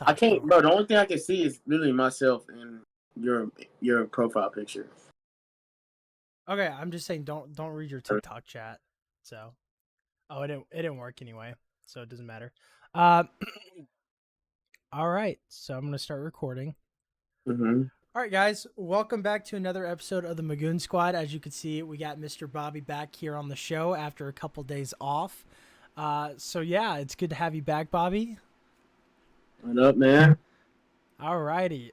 I TikTok, can't, bro. bro. The only thing I can see is literally myself and your profile picture. Okay, I'm just saying don't read your TikTok chat. So, oh, it didn't work anyway, so it doesn't matter. Um, all right, so I'm gonna start recording. Mm-hmm. All right, guys, welcome back to another episode of the Magoon Squad. As you can see, we got Mr. Bobby back here on the show after a couple days off. So yeah, it's good to have you back, Bobby. What up, man? All righty.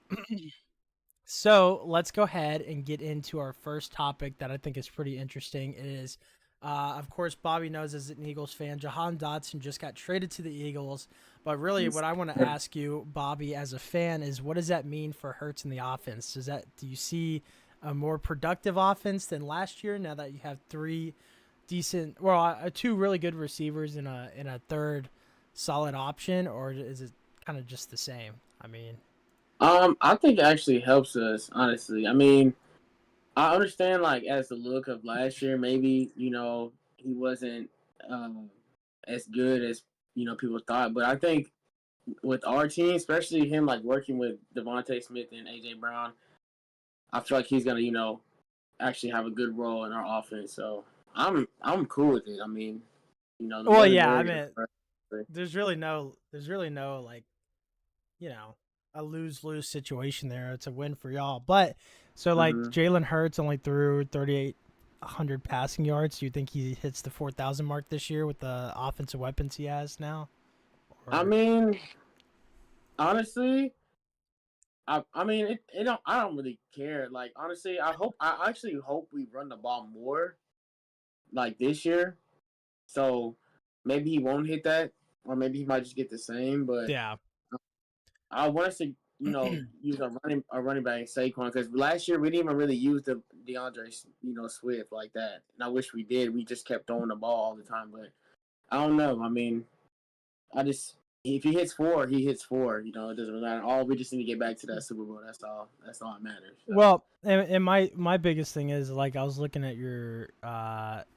So let's go ahead and get into our first topic that I think is pretty interesting. It is, of course, Bobby knows as an Eagles fan, Jahan Dotson just got traded to the Eagles. But really, what I want to ask you, Bobby, as a fan, is what does that mean for Hurts in the offense? Do you see a more productive offense than last year now that you have two really good receivers in a third solid option, or is it kind of just the same? I mean, I think it actually helps us, honestly. I mean, I understand, like, as the look of last year, maybe, he wasn't as good as, people thought. But I think with our team, especially him, like, working with Devontae Smith and A.J. Brown, I feel like he's going to, actually have a good role in our offense. So I'm cool with it. I mean, the well, more the yeah, I merrier. mean, there's really no like, you know, a lose situation there. It's a win for y'all. But so like Mm-hmm. Jalen Hurts only threw 3,800 passing yards. Do you think he hits the 4,000 mark this year with the offensive weapons he has now? I Or mean, honestly, I mean, I don't really care. Like, honestly, I actually hope we run the ball more, like, this year. So maybe he won't hit that, or maybe he might just get the same. But yeah, I want us to, use a running back Saquon, because last year we didn't even really use the DeAndre, Swift like that. And I wish we did. We just kept throwing the ball all the time. But I don't know. I mean, if he hits four, he hits four. It doesn't really matter. All we just need to get back to that Super Bowl. That's all. That's all that matters. So. well, and my biggest thing is like I was looking at your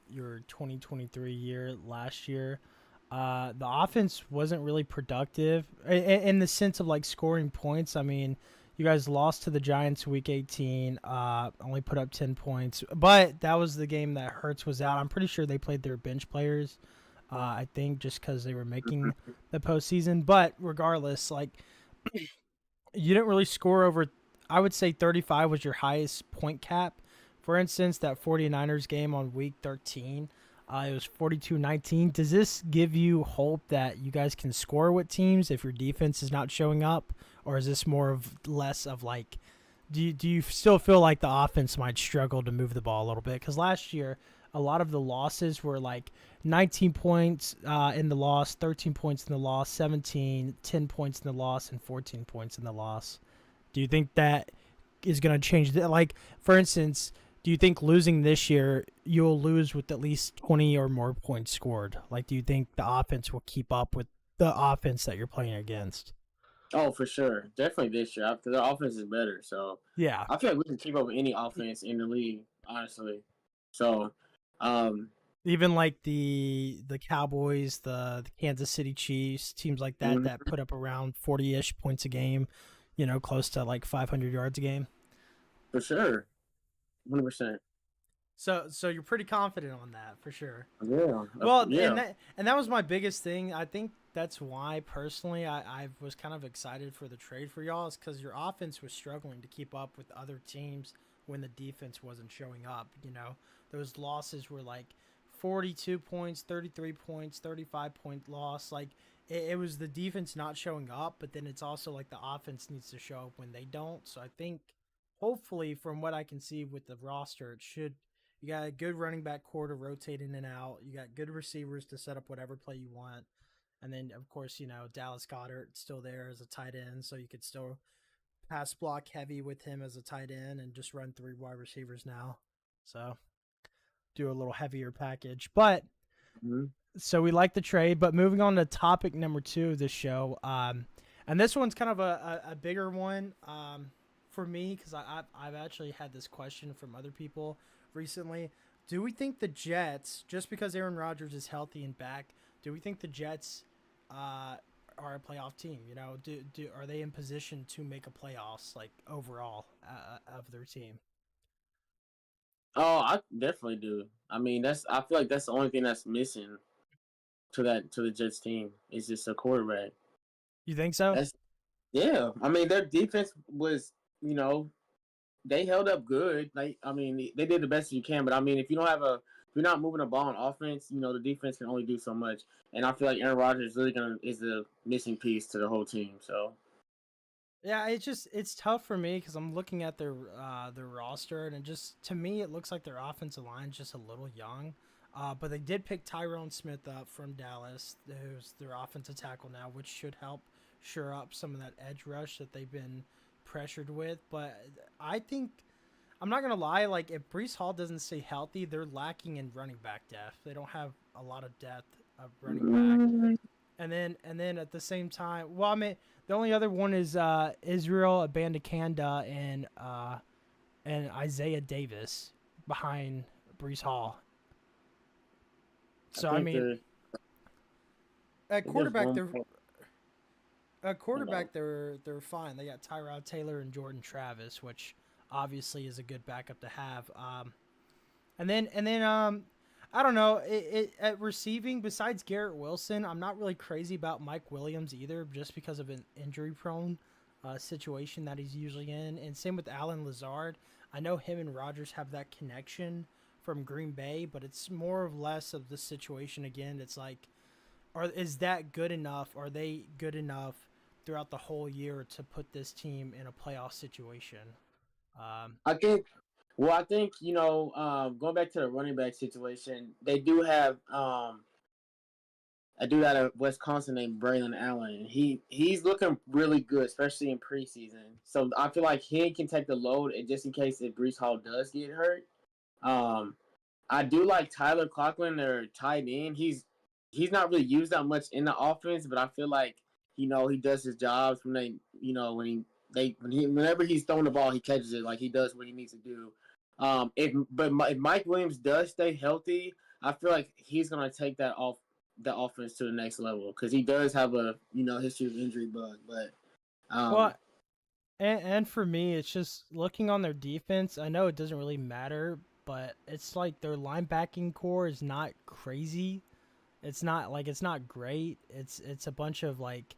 2023 year last year. The offense wasn't really productive in the sense of like scoring points. I mean, you guys lost to the Giants week 18, only put up 10 points, but that was the game that Hurts was out. I'm pretty sure they played their bench players. I think just because they were making the postseason. But regardless, like you didn't really score over, I would say 35 was your highest point cap. For instance, that 49ers game on week 13, it was 42-19. Does this give you hope that you guys can score with teams if your defense is not showing up? Or is this less of like, do you still feel like the offense might struggle to move the ball a little bit? Because last year, a lot of the losses were like 19 points in the loss, 13 points in the loss, 17, 10 points in the loss, and 14 points in the loss. Do you think that is going to change? Like, for instance, do you think losing this year, you'll lose with at least 20 or more points scored? Like, do you think the offense will keep up with the offense that you're playing against? Oh, for sure, definitely this year because the offense is better. So Yeah. I feel like we can keep up with any offense in the league, honestly. So, um, Even like the Cowboys, the Kansas City Chiefs, teams like that mhm, put up around 40-ish points a game, close to like 500 yards a game. for sure, 100%. So you're pretty confident on that for sure. Yeah, Well, and yeah. that was my biggest thing. I think that's why personally I was kind of excited for the trade for y'all is because your offense was struggling to keep up with other teams when the defense wasn't showing up. Those losses were like 42 points, 33 points, 35-point loss. Like it was the defense not showing up, but then it's also like the offense needs to show up when they don't. So I think hopefully from what I can see with the roster, it should you got a good running back core to rotate in and out. You got good receivers to set up whatever play you want. And then, of course, Dallas Goddard still there as a tight end, so you could still pass block heavy with him as a tight end and just run three wide receivers now. So do a little heavier package. But Mm-hmm. so we like the trade. But moving on to topic number 2 of this show, and this one's kind of a bigger one for me because I've actually had this question from other people recently. Do we think the Jets, just because Aaron Rodgers is healthy and back, do we think the Jets are a playoff team. You know, do are they in position to make a playoffs like overall of their team? Oh, I definitely do. I mean, I feel like that's the only thing that's missing to the Jets team is just a quarterback. You think so? That's yeah. I mean, their defense was you know they held up good. Like I mean, they did the best you can. But I mean, if you're not moving the ball on offense, the defense can only do so much. And I feel like Aaron Rodgers is the missing piece to the whole team. So Yeah, it's tough for me because I'm looking at their roster and it just to me it looks like their offensive line's just a little young. But they did pick Tyrone Smith up from Dallas, who's their offensive tackle now, which should help shore up some of that edge rush that they've been pressured with. But I think I'm not gonna lie, like if Brees Hall doesn't stay healthy, they're lacking in running back depth. They don't have a lot of depth of running back. And then at the same time, well, I mean, the only other one is Israel Abandakanda and Isaiah Davis behind Brees Hall. I So I think mean, at there's quarterback room they're for at you know. quarterback they're fine. They got Tyrod Taylor and Jordan Travis, which obviously is a good backup to have. And then I don't know. At receiving, besides Garrett Wilson, I'm not really crazy about Mike Williams either, just because of an injury prone situation that he's usually in. And same with Alan Lazard. I know him and Rodgers have that connection from Green Bay, but it's more or less of the situation again. It's like, is that good enough? Are they good enough throughout the whole year to put this team in a playoff situation? Um, I think I think going back to the running back situation, they do have a dude out of Wisconsin named Braylon Allen. He's looking really good, especially in preseason. So I feel like he can take the load, and just in case if Brees Hall does get hurt. Um, I do like Tyler Conklin, their tight end. He's not really used that much in the offense, but I feel like he does his jobs when whenever he's throwing the ball, he catches it like he does what he needs to do. If Mike Williams does stay healthy, I feel like he's gonna take the offense to the next level because he does have a history of injury bug. But um, well, and for me, it's just looking on their defense. I know it doesn't really matter, but it's like their linebacking core is not crazy. It's not great. It's a bunch of like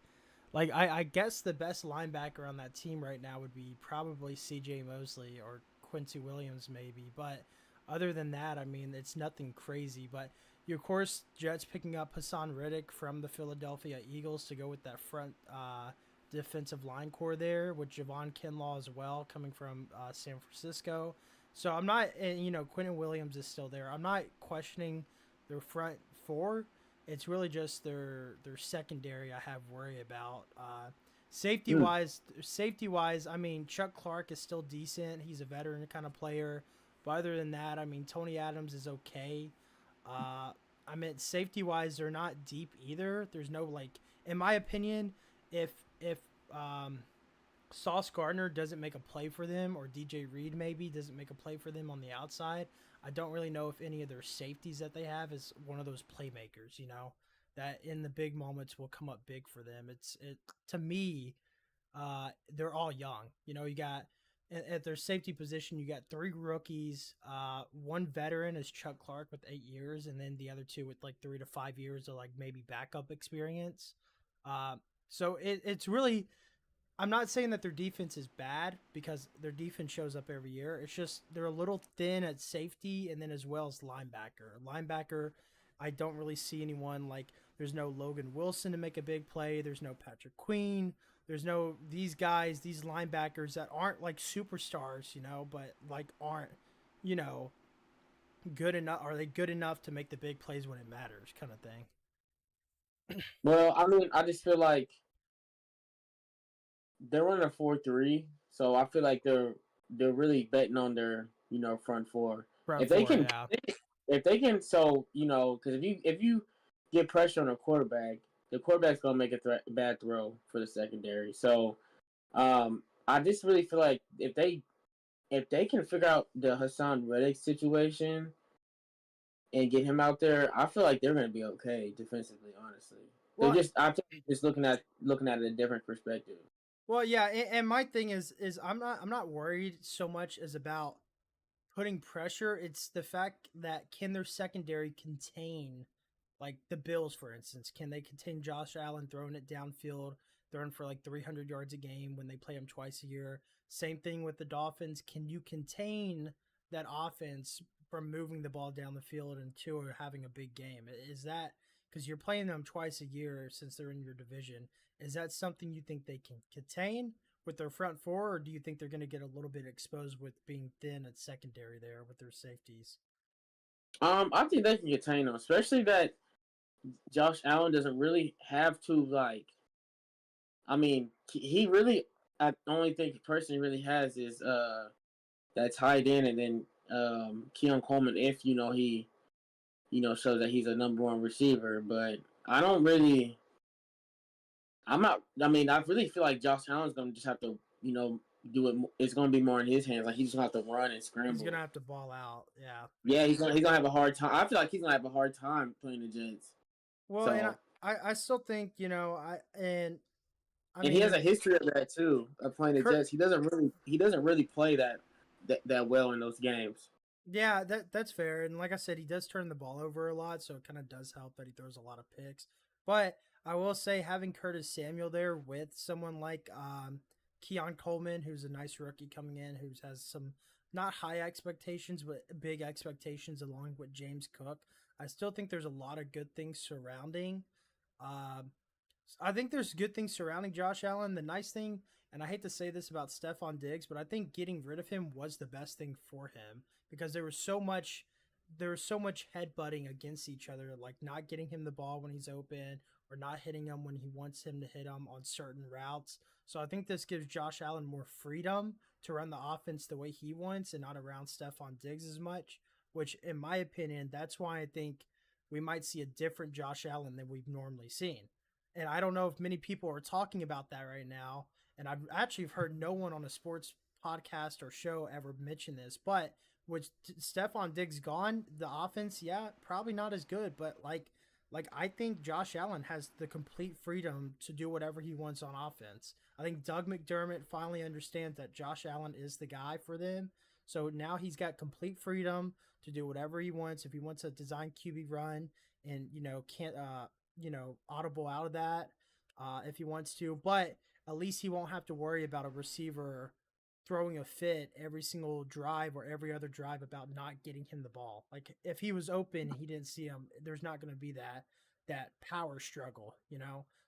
I guess the best linebacker on that team right now would be probably C.J. Mosley or Quincy Williams maybe, but other than that, I mean, it's nothing crazy. But you of course Jets picking up Hassan Riddick from the Philadelphia Eagles to go with that front defensive line core there with Javon Kinlaw as well coming from San Francisco. So I'm not, and Quentin Williams is still there. I'm not questioning their front four. It's really just their secondary I have worry about. Safety wise, I mean Chuck Clark is still decent. He's a veteran kind of player. But other than that, I mean Tony Adams is okay. Uh, I mean safety wise, they're not deep either. There's no in my opinion, if if um, Sauce Gardner doesn't make a play for them, or DJ Reed maybe doesn't make a play for them on the outside, I don't really know if any of their safeties that they have is one of those playmakers, that in the big moments will come up big for them. It to me, they're all young. You got at their safety position, you got three rookies. One veteran is Chuck Clark with 8 years, and then the other two with like 3 to 5 years of like maybe backup experience. Uh, so it's really I'm not saying that their defense is bad because their defense shows up every year. It's just they're a little thin at safety and then as well as linebacker. Linebacker, I don't really see anyone like there's no Logan Wilson to make a big play. There's no Patrick Queen. There's no these guys, these linebackers that aren't like superstars, but like aren't, you know, good enough. Are they good enough to make the big plays when it matters, kind of thing? well, I mean, I just feel like they're running a 4-3, so I feel like they're really betting on their front four. Front If they four, can, yeah. if they can, so because if you get pressure on a quarterback, the quarterback's gonna make a bad throw for the secondary. So I just really feel like if they can figure out the Hassan Reddick situation and get him out there, I feel like they're gonna be okay defensively, honestly. They're Well, just I think they're just looking at it a different perspective. well, yeah, and my thing is I'm not worried so much as about putting pressure. It's the fact that can their secondary contain, like the Bills, for instance, can they contain Josh Allen throwing it downfield, throwing for like 300 yards a game when they play him twice a year? Same thing with the Dolphins. Can you contain that offense from moving the ball down the field and two or having a big game? Is that because you're playing them twice a year since they're in your division? Is that something you think they can contain with their front four, or do you think they're going to get a little bit exposed with being thin at secondary there with their safeties? I think they can contain them, especially that Josh Allen doesn't really have to like. I mean, he really. I only think the person he really has is that tight end, and then Keon Coleman. If he shows that he's a number one receiver, but I don't really. I'm not. I mean, I really feel like Josh Allen's gonna just have to do it. It's gonna be more in his hands. Like he's gonna have to run and He's scramble. gonna have to ball out. Yeah. Yeah, he's gonna have a hard time. I feel like he's gonna have a hard time playing the Jets. Well, and So I still think I and he has mean a history of that too, of playing the Kurt. Jets. He doesn't really play that well in those games. Yeah, that's fair. And like I said, he does turn the ball over a lot, so it kind of does help that he throws a lot of picks. But I will say having Curtis Samuel there with someone like Keon Coleman, who's a nice rookie coming in, who has some not high expectations but big expectations, along with James Cook. I still think there's a lot of good things surrounding. Um, I think there's good things surrounding Josh Allen. The nice thing, and I hate to say this about Stephon Diggs, but I think getting rid of him was the best thing for him because there was so much headbutting against each other, like not getting him the ball when he's open or not hitting him when he wants him to hit him on certain routes. So I think this gives Josh Allen more freedom to run the offense the way he wants and not around Stephon Diggs as much, which in my opinion, that's why I think we might see a different Josh Allen than we've normally seen. And I don't know if many people are talking about that right now. And I've actually heard no one on a sports podcast or show ever mention this. But with Stephon Diggs gone, the offense, yeah, probably not as good. But like I think Josh Allen has the complete freedom to do whatever he wants on offense. I think Doug McDermott finally understands that Josh Allen is the guy for them. So now he's got complete freedom to do whatever he wants. If he wants a design QB run and can't audible out of that if he wants to, but at least he won't have to worry about a receiver throwing a fit every single drive or every other drive about not getting him the ball. Like if he was open, he didn't see him. There's not going to be that power struggle.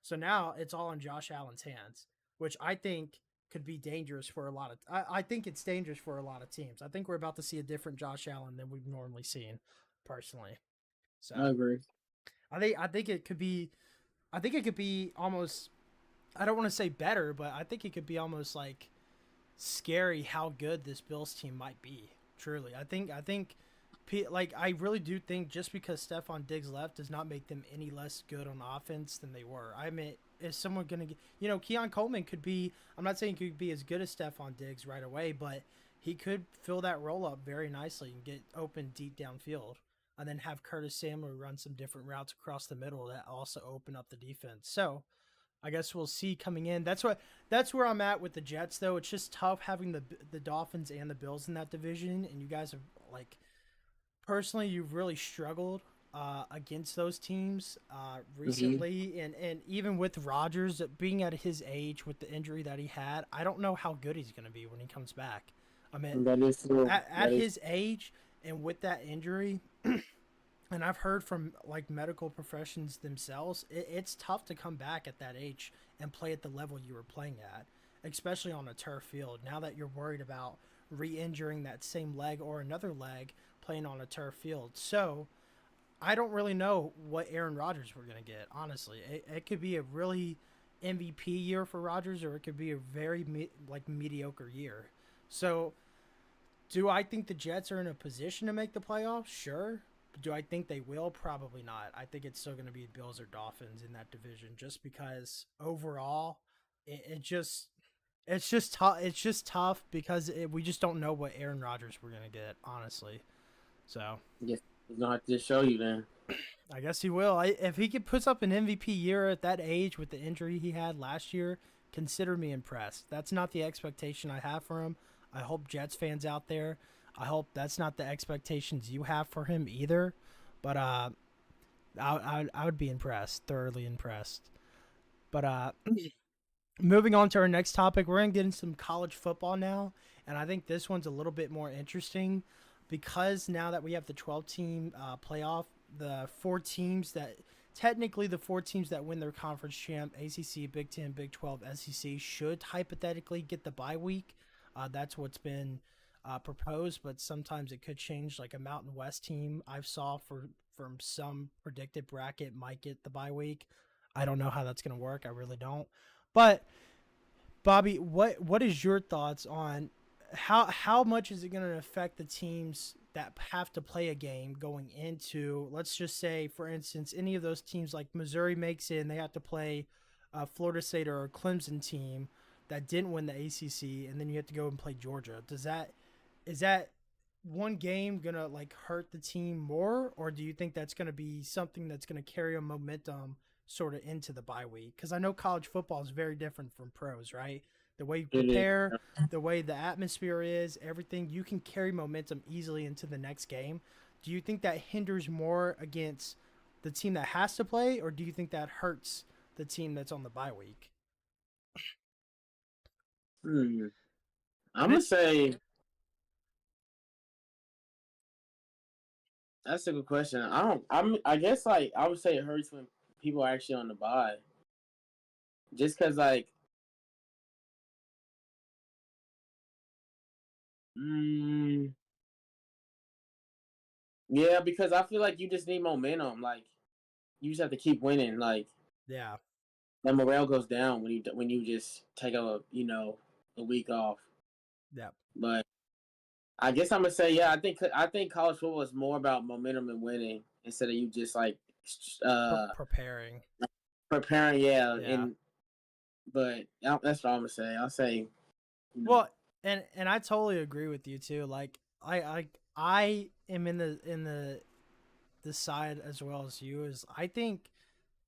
So now it's all in Josh Allen's hands, which I think could be dangerous for a lot of. I think it's dangerous for a lot of teams. I think we're about to see a different Josh Allen than we've normally seen, personally. So I agree. I think it could be. I think it could be almost. I don't want to say better, but I think it could be almost like scary how good this Bills team might be. Truly, I think like I really do think just because Stephon Diggs left does not make them any less good on offense than they were. I mean, is someone gonna get? Keon Coleman could be. I'm not saying he could be as good as Stephon Diggs right away, but he could fill that role up very nicely and get open deep downfield, and then have Curtis Samuel run some different routes across the middle that also open up the defense. So I guess we'll see coming in. That's where I'm at with the Jets though. It's just tough having the Dolphins and the Bills in that division, and you guys have like personally you've really struggled against those teams Mm-hmm. recently, and even with Rodgers being at his age with the injury that he had, I don't know how good he's going to be when he comes back. I mean, That is true. at That is. his age and with that injury, and I've heard from like medical professions themselves, it's tough to come back at that age and play at the level you were playing at, especially on a turf field. Now that you're worried about re-injuring that same leg or another leg playing on a turf field, so I don't really know what Aaron Rodgers we're gonna get. Honestly, it could be a really MVP year for Rodgers, or it could be a very mediocre year. So do I think the Jets are in a position to make the playoffs? Sure. Do I think they will? Probably not. I think it's still going to be Bills or Dolphins in that division, just because overall, it just it's just tough. It's just tough because we just don't know what Aaron Rodgers we're going to get, honestly. So Yes, he's gonna have to just show you then. I guess he will. If he could put up an MVP year at that age with the injury he had last year, consider me impressed. That's not the expectation I have for him. I hope Jets fans out there, I hope that's not the expectations you have for him either. But I would be impressed, thoroughly impressed. But moving on to our next topic, we're going to get into some college football now. And I think this one's a little bit more interesting because now that we have the 12 team playoff, the four teams that technically the four teams that win their conference champ, ACC, Big 10, Big 12, SEC, should hypothetically get the bye week. That's what's been proposed, but sometimes it could change. Like a Mountain West team I've saw from some predicted bracket might get the bye week. I don't know how that's going to work. I really don't. But Bobby, what is your thoughts on how much is it going to affect the teams that have to play a game going into, let's just say, for instance, any of those teams like Missouri makes it and they have to play a Florida State or a Clemson team that didn't win the ACC, and then you have to go and play Georgia. Is that one game gonna like hurt the team more, or do you think that's gonna be something that's gonna carry a momentum sort of into the bye week? Because I know college football is very different from pros, right? The way you It is. prepare, the way the atmosphere is, everything, you can carry momentum easily into the next game. Do you think that hinders more against the team that has to play, or do you think that hurts the team that's on the bye week? Hmm. I'm And gonna it, say that's a good question. I don't. I guess like I would say it hurts when people are actually on the buy, just because like, mm, yeah, because I feel like you just need momentum. Like you just have to keep winning. Like yeah, that morale goes down when you just take a week off. yeah, But I guess I'm gonna say yeah. I think college football is more about momentum and winning instead of you just like uh preparing. preparing. Yeah, Yeah. and but that's what I'm gonna say. I'll say you know. Well, and I totally agree with you too. Like I am in the side as well as you. Is I think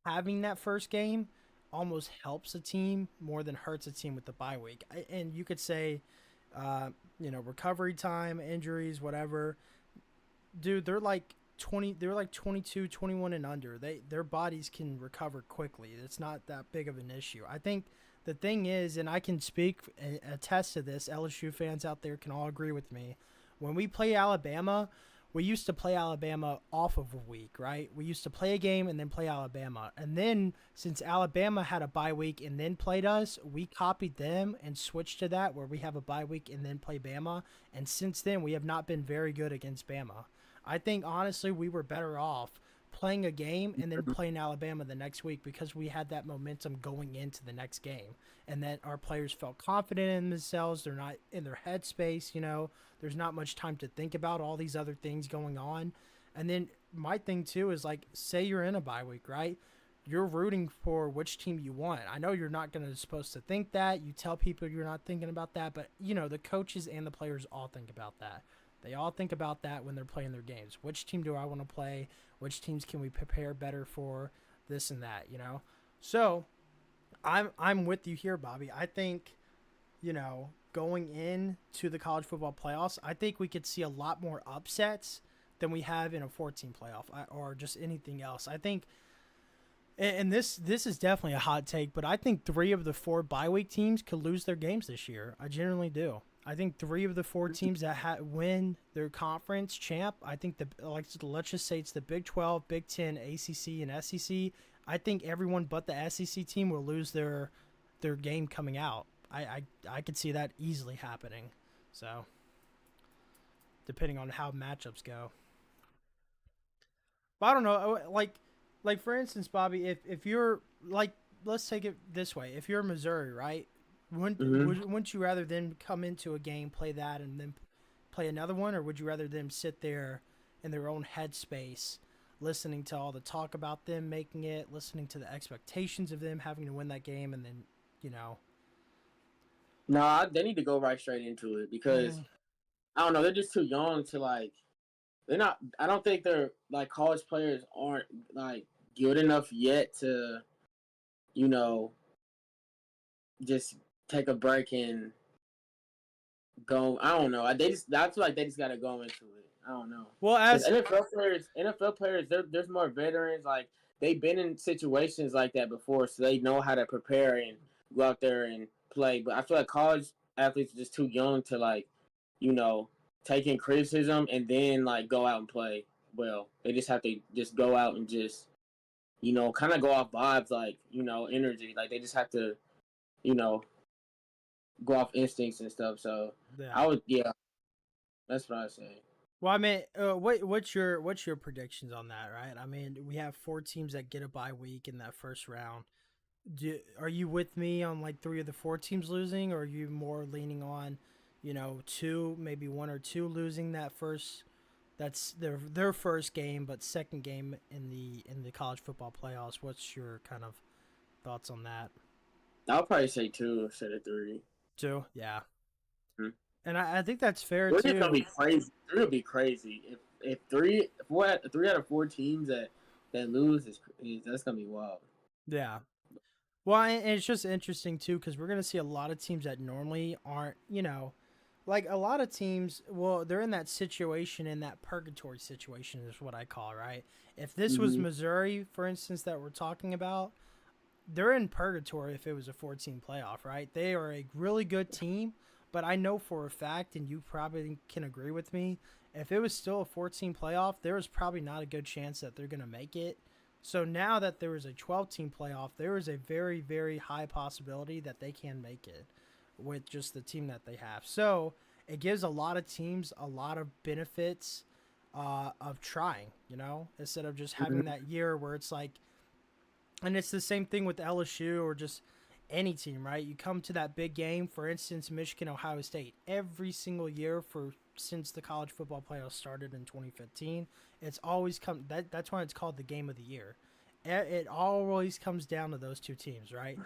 having that first game almost helps a team more than hurts a team with the bye week. And you could say, recovery time, injuries, whatever. Dude, they're like 22, 21 and under. Their bodies can recover quickly. It's not that big of an issue. I think the thing is, and I can speak and attest to this, LSU fans out there can all agree with me. When we play Alabama, we used to play Alabama off of a week, right? We used to play a game and then play Alabama. And then since Alabama had a bye week and then played us, we copied them and switched to that where we have a bye week and then play Bama. And since then, we have not been very good against Bama. I think honestly we were better off playing a game and then playing Alabama the next week because we had that momentum going into the next game and that our players felt confident in themselves. They're not in their headspace, There's not much time to think about all these other things going on. And then my thing too is like say you're in a bye week, right? You're rooting for which team you want. I know you're not going to supposed to think that. You tell people you're not thinking about that, but the coaches and the players all think about that. They all think about that when they're playing their games. Which team do I want to play? Which teams can we prepare better for? This and that. So I'm with you here, Bobby. I think going into the college football playoffs, I think we could see a lot more upsets than we have in a 14 playoff or just anything else. I think, and this is definitely a hot take, but I think 3 of the 4 bye week teams could lose their games this year. I generally do. I think 3 of the 4 teams that win their conference champ. I think let's just say it's the Big 12, Big 10, ACC, and SEC. I think everyone but the SEC team will lose their game coming out. I could see that easily happening. So depending on how matchups go. But I don't know. Like for instance, Bobby, if you're like, let's take it this way: if you're Missouri, right? Mm-hmm. Wouldn't you rather them come into a game, play that, and then play another one, or would you rather them sit there in their own headspace, listening to all the talk about them making it, listening to the expectations of them having to win that game, and then you know, Nah, they need to go right straight into it because mm, I don't know. They're just too young to like. they're not. I don't think they're like college players aren't like good enough yet to you know just take a break and go. I don't know. They just I feel like they just got to go into it. I don't know Well, because as NFL players, there's more veterans. Like they've been in situations like that before, so they know how to prepare and go out there and play. But I feel like college athletes are just too young to like, you know, take in criticism and then like go out and play well. They just have to just go out and just kind of go off vibes, like energy. Like they just have to you know go off instincts and stuff. So yeah. I would, yeah, that's what I say. Well, I mean, what's your predictions on that, right? I mean, we have four teams that get a bye week in that first round. Are you with me on like three of the four teams losing, or are you more leaning on, two, maybe one or two losing that first? That's their first game, but second game in the college football playoffs. What's your kind of thoughts on that? I'll probably say two instead of three. Two, yeah, Hmm. and I think that's fair Three is gonna too. be crazy. Three will be crazy if three out of four teams that lose is that's gonna be wild. Yeah. Well, and it's just interesting too because we're gonna see a lot of teams that normally aren't, like a lot of teams. Well, they're in that situation, in that purgatory situation, is what I call it, right. If this was Mm-hmm. Missouri, for instance, that we're talking about, they're in purgatory if it was a 14 playoff, right? They are a really good team, but I know for a fact, and you probably can agree with me, if it was still a 14 playoff, there was probably not a good chance that they're going to make it. So now that there is a 12 team playoff, there is a very, very high possibility that they can make it with just the team that they have. So it gives a lot of teams a lot of benefits of trying, instead of just having Mm-hmm. that year where it's like, and it's the same thing with LSU or just any team, right? You come to that big game, for instance, Michigan, Ohio State, every single year for since the college football playoffs started in 2015. It's always come that's why it's called the game of the year. It always comes down to those two teams, right?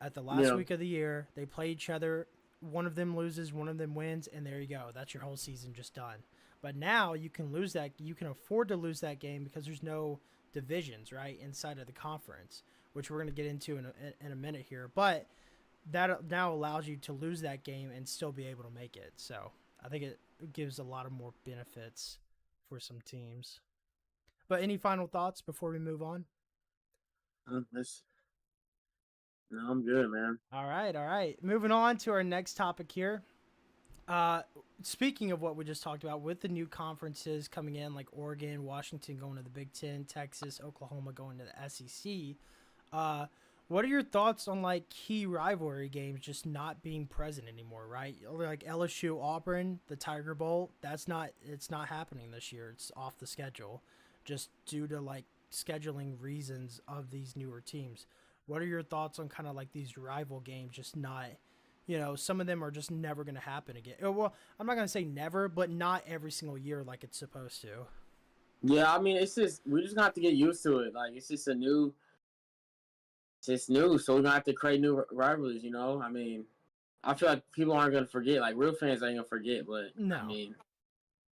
At the last Yeah. week of the year, they play each other. One of them loses, one of them wins, and there you go. That's your whole season just done. But now you can lose that. You can afford to lose that game because there's no divisions, right, inside of the conference, which we're going to get into in a minute here. But that now allows you to lose that game and still be able to make it. So I think it gives a lot of more benefits for some teams. But any final thoughts before we move on? That's no, I'm good, man. All right, all right. Moving on to our next topic here. Uh, Speaking of what we just talked about, with the new conferences coming in, like Oregon, Washington going to the Big Ten, Texas, Oklahoma going to the SEC, uh, what are your thoughts on like key rivalry games just not being present anymore? Right, like LSU Auburn, the Tiger Bowl. It's not happening this year. It's off the schedule, just due to like scheduling reasons of these newer teams. What are your thoughts on kind of like these rival games just not? Some of them are just never going to happen again. Well, I'm not going to say never, but not every single year like it's supposed to. Yeah, I mean, it's just we just gonna have to get used to it. Like it's just new, so we're gonna have to create new rivalries. I mean, I feel like people aren't gonna forget. Like real fans ain't gonna forget, but I No. mean,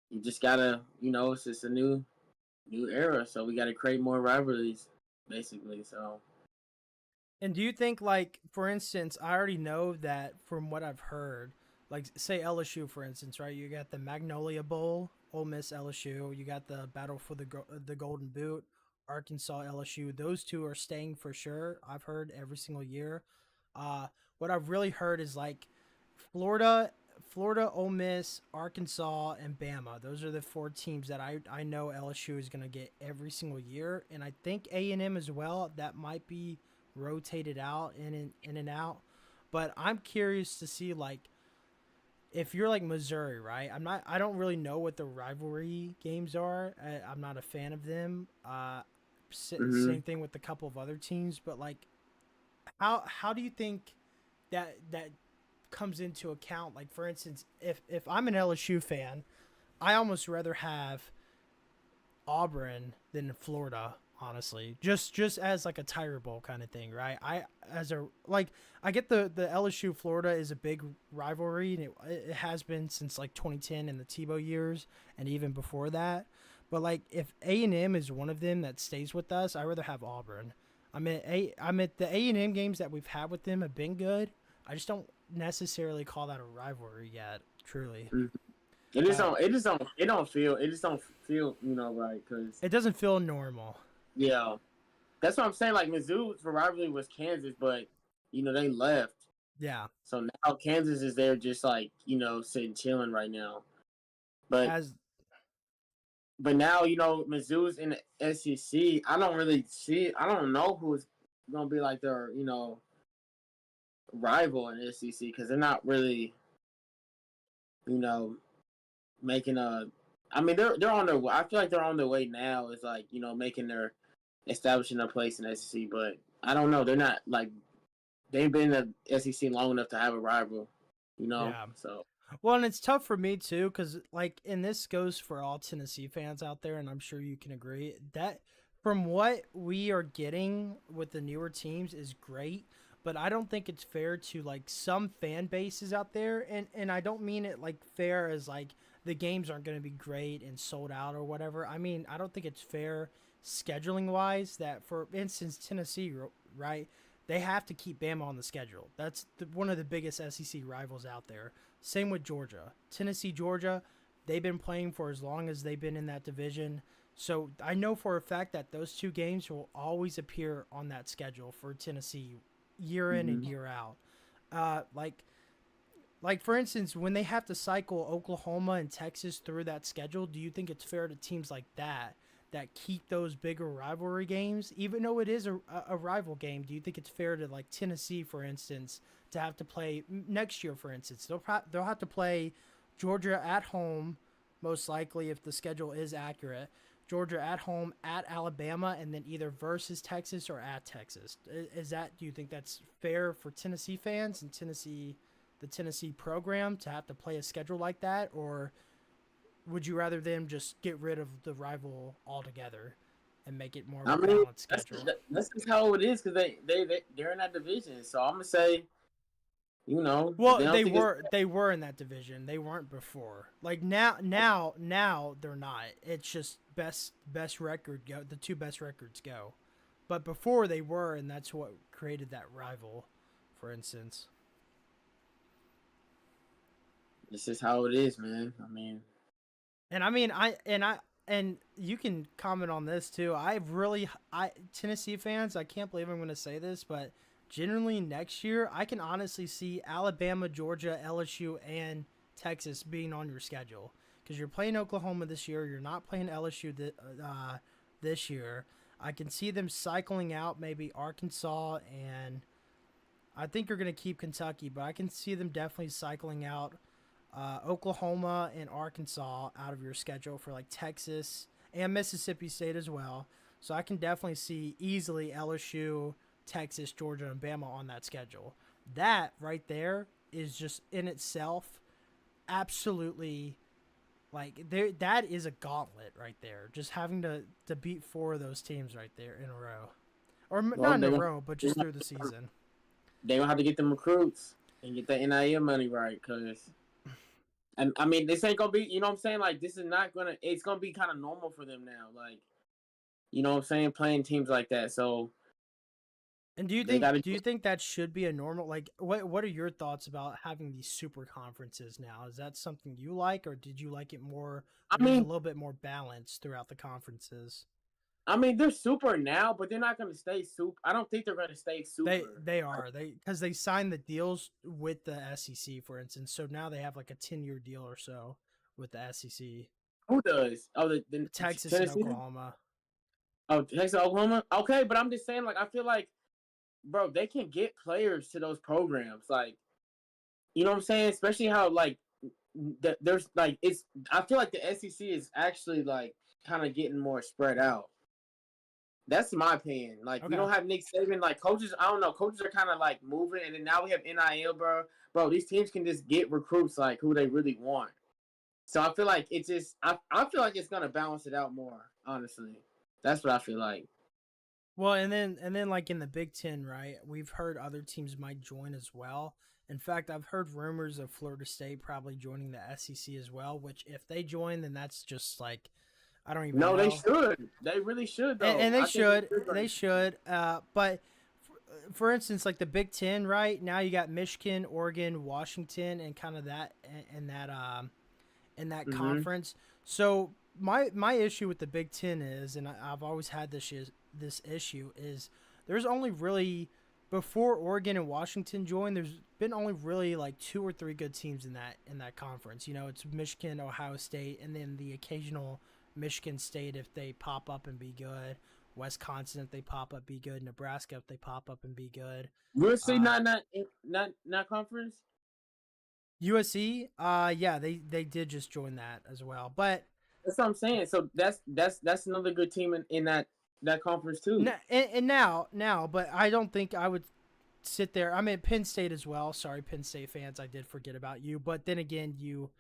you just gotta, it's just a new era, so we gotta create more rivalries, basically. So. And do you think, like, for instance, I already know that from what I've heard, like, say LSU, for instance, right? You got the Magnolia Bowl, Ole Miss LSU. You got the battle for the Golden Boot, Arkansas LSU. Those two are staying for sure. I've heard every single year. Uh, what I've really heard is like Florida, Ole Miss, Arkansas, and Bama. Those are the four teams that I know LSU is going to get every single year, and I think A&M as well. That might be rotated out in and out. But I'm curious to see like if you're like Missouri, right? I don't really know what the rivalry games are. I'm not a fan of them. Hmm. Same thing with a couple of other teams, but like how do you think that comes into account? Like for instance, if I'm an LSU fan, I almost rather have Auburn than Florida, honestly. Just as like a Tiger Bowl kind of thing, right? I get the LSU Florida is a big rivalry, and it has been since like 2010 and the Tebow years, and even before that. But like, if A&M is one of them that stays with us, I rather have Auburn. I mean the A&M games that we've had with them have been good. I just don't necessarily call that a rivalry yet, truly. Mhm. It just But don't. It just don't. It don't feel. It just don't feel. Right? Because it doesn't feel normal. yeah, that's what I'm saying. Like Mizzou's rivalry was Kansas, but they left. Yeah, So now Kansas is there, just like sitting chilling right now. But as now Mizzou's in the SEC. I don't really see. I don't know who's gonna be like their rival in the SEC because they're not really you know making a. I mean, they're on their. I feel like they're on their way now. It's like making their establishing a place in the SEC, but I don't know. They're not like they've been in the SEC long enough to have a rival. yeah. So Well, and it's tough for me too, because like, and this goes for all Tennessee fans out there, and I'm sure you can agree that from what we are getting with the newer teams is great, but I don't think it's fair to like some fan bases out there, and I don't mean it like fair as like the games aren't going to be great and sold out or whatever. I mean, I don't think it's fair scheduling wise that, for instance, Tennessee, right? They have to keep Bama on the schedule. That's one of the biggest SEC rivals out there. Same with Georgia. Tennessee, Georgia, they've been playing for as long as they've been in that division. So I know for a fact that those two games will always appear on that schedule for Tennessee year in and mhm. year out. Uh, like like for instance, when they have to cycle Oklahoma and Texas through that schedule, do you think it's fair to teams like that keep those bigger rivalry games, even though it is a rival game? Do you think it's fair to like Tennessee, for instance, to have to play next year? For instance, they'll have to play Georgia at home, most likely if the schedule is accurate. Georgia at home, at Alabama, and then either versus Texas or at Texas. Is that, do you think that's fair for Tennessee fans and the Tennessee program to have to play a schedule like that, or would you rather them just get rid of the rival altogether and make it more of I a mean, balanced schedule? that's just how it is because they're in that division. So I'm gonna say, if Well, they don't think it's they were in that division. They weren't before. Like now they're not. It's just best record go. The two best records go, but before they were, and that's what created that rival. For instance, it's just how it is, man. I mean, and I mean and you can comment on this too. I Tennessee fans. I can't believe I'm going to say this, but generally next year, I can honestly see Alabama, Georgia, LSU, and Texas being on your schedule because you're playing Oklahoma this year. You're not playing LSU this year. I can see them cycling out maybe Arkansas, and I think you're going to keep Kentucky, but I can see them definitely cycling out Oklahoma and Arkansas out of your schedule for like Texas and Mississippi State as well. So I can definitely see easily LSU, Texas, Georgia, and Bama on that schedule. That right there is just in itself absolutely like there. That is a gauntlet right there. Just having to beat four of those teams right there in a row, or well, not in a row, but just through the season. they gonna have to get them recruits and get the NIL money right, cause and I mean this ain't gonna be. You know what I'm saying? Like this is not gonna. It's gonna be kind of normal for them now. Like what I'm saying, playing teams like that. So And they got to. do you think that should be a normal, like what are your thoughts about having these super conferences now? Is that something you like, or did you like it more I when it was a mean, little bit more balanced throughout the conferences? they're super now, but they're not gonna stay super. I don't think they're gonna stay super. They are, they because they signed the deals with the SEC, for instance. So now they have like a 10-year deal or so with the SEC. Who does? Oh, the Texas and Tennessee. Oklahoma. Oh, Texas, Oklahoma. Okay, but I'm just saying, like, I feel like, bro, they can get players to those programs. Like, you know what I'm saying? Especially how like there's like it's. I feel like the SEC is actually like kind of getting more spread out. That's my opinion. Like, we Okay. don't have Nick Saban. Like, coaches, I don't know. Coaches are kind of like moving, and then now we have NIL, bro. Bro, these teams can just get recruits like who they really want. So I feel like it's just. I feel like it's gonna balance it out more. Honestly, that's what I feel like. Well, and then like in the Big Ten, right? We've heard other teams might join as well. In fact, I've heard rumors of Florida State probably joining the SEC as well. Which, if they join, then that's just like I don't even No, they know. should. They really should, And though. they I think they should, should. they should. But for instance, like the Big Ten, right now you got Michigan, Oregon, Washington, and kind of that and that in that Mm-hmm. conference. So my issue with the Big Ten is, and I've always had this issue is there's only really before Oregon and Washington joined, there's been only really like two or three good teams in that conference. You know, it's Michigan, Ohio State, and then the occasional Michigan State if they pop up and be good. Wisconsin if they pop up be good. Nebraska if they pop up and be good. USC Uh, not conference. USC, yeah, they did just join that as well. But That's what I'm saying. So that's another good team in that conference too. and now, but I don't think I would sit there. I mean, Penn State as well. Sorry, Penn State fans, I did forget about you. But then again, you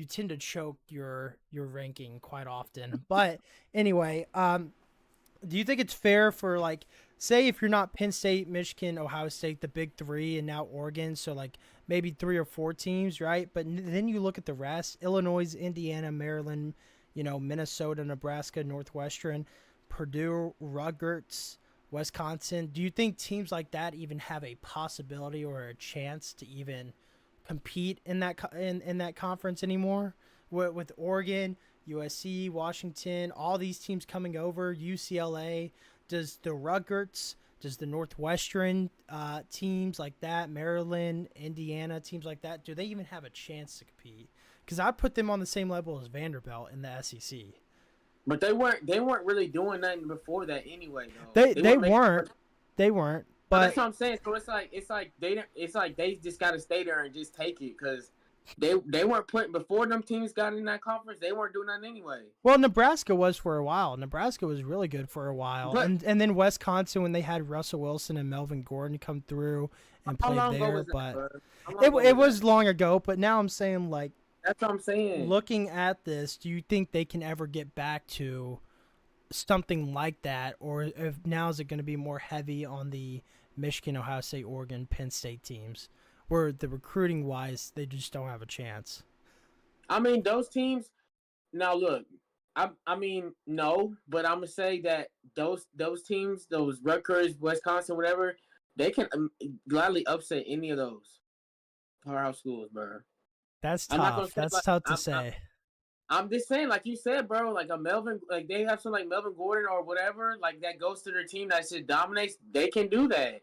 tend to choke your ranking quite often. But anyway, do you think it's fair for like say if you're not Penn State, Michigan, Ohio State, the big three, and now Oregon, so like maybe three or four teams, right? But then you look at the rest: Illinois, Indiana, Maryland, Minnesota, Nebraska, Northwestern, Purdue, Rutgers, Wisconsin. Do you think teams like that even have a possibility or a chance to even compete in in that conference anymore? With Oregon, USC, Washington, all these teams coming over, UCLA, does the Rutgers, does the Northwestern teams like that, Maryland, Indiana, teams like that, do they even have a chance to compete? Because I put them on the same level as Vanderbilt in the SEC. But they weren't really doing nothing before that anyway, though. They They they weren't making. weren't, they weren't, No, that's but what I'm saying. So it's like they just got to stay there and just take it because they weren't putting before them teams got in that conference. They weren't doing nothing anyway. well, Nebraska was for a while. Nebraska was really good for a while, But and then Wisconsin when they had Russell Wilson and Melvin Gordon come through and how played long ago there, was that, but bro? How long ago it was that? was long ago. But now I'm saying like That's what I'm saying. looking at this, do you think they can ever get back to something like that, or if now is it going to be more heavy on the Michigan, Ohio State, Oregon, Penn State teams, where the recruiting wise they just don't have a chance? I mean, those teams. Now look, I mean no, but I'm gonna say that those teams, those Rutgers, Wisconsin, whatever, they can gladly upset any of those powerhouse schools, bro. That's I'm not gonna tough. say That's like tough to say. I'm just saying, like you said, bro, like a Melvin, like they have some like Melvin Gordon or whatever, like that goes to their team that shit dominates. They can do that.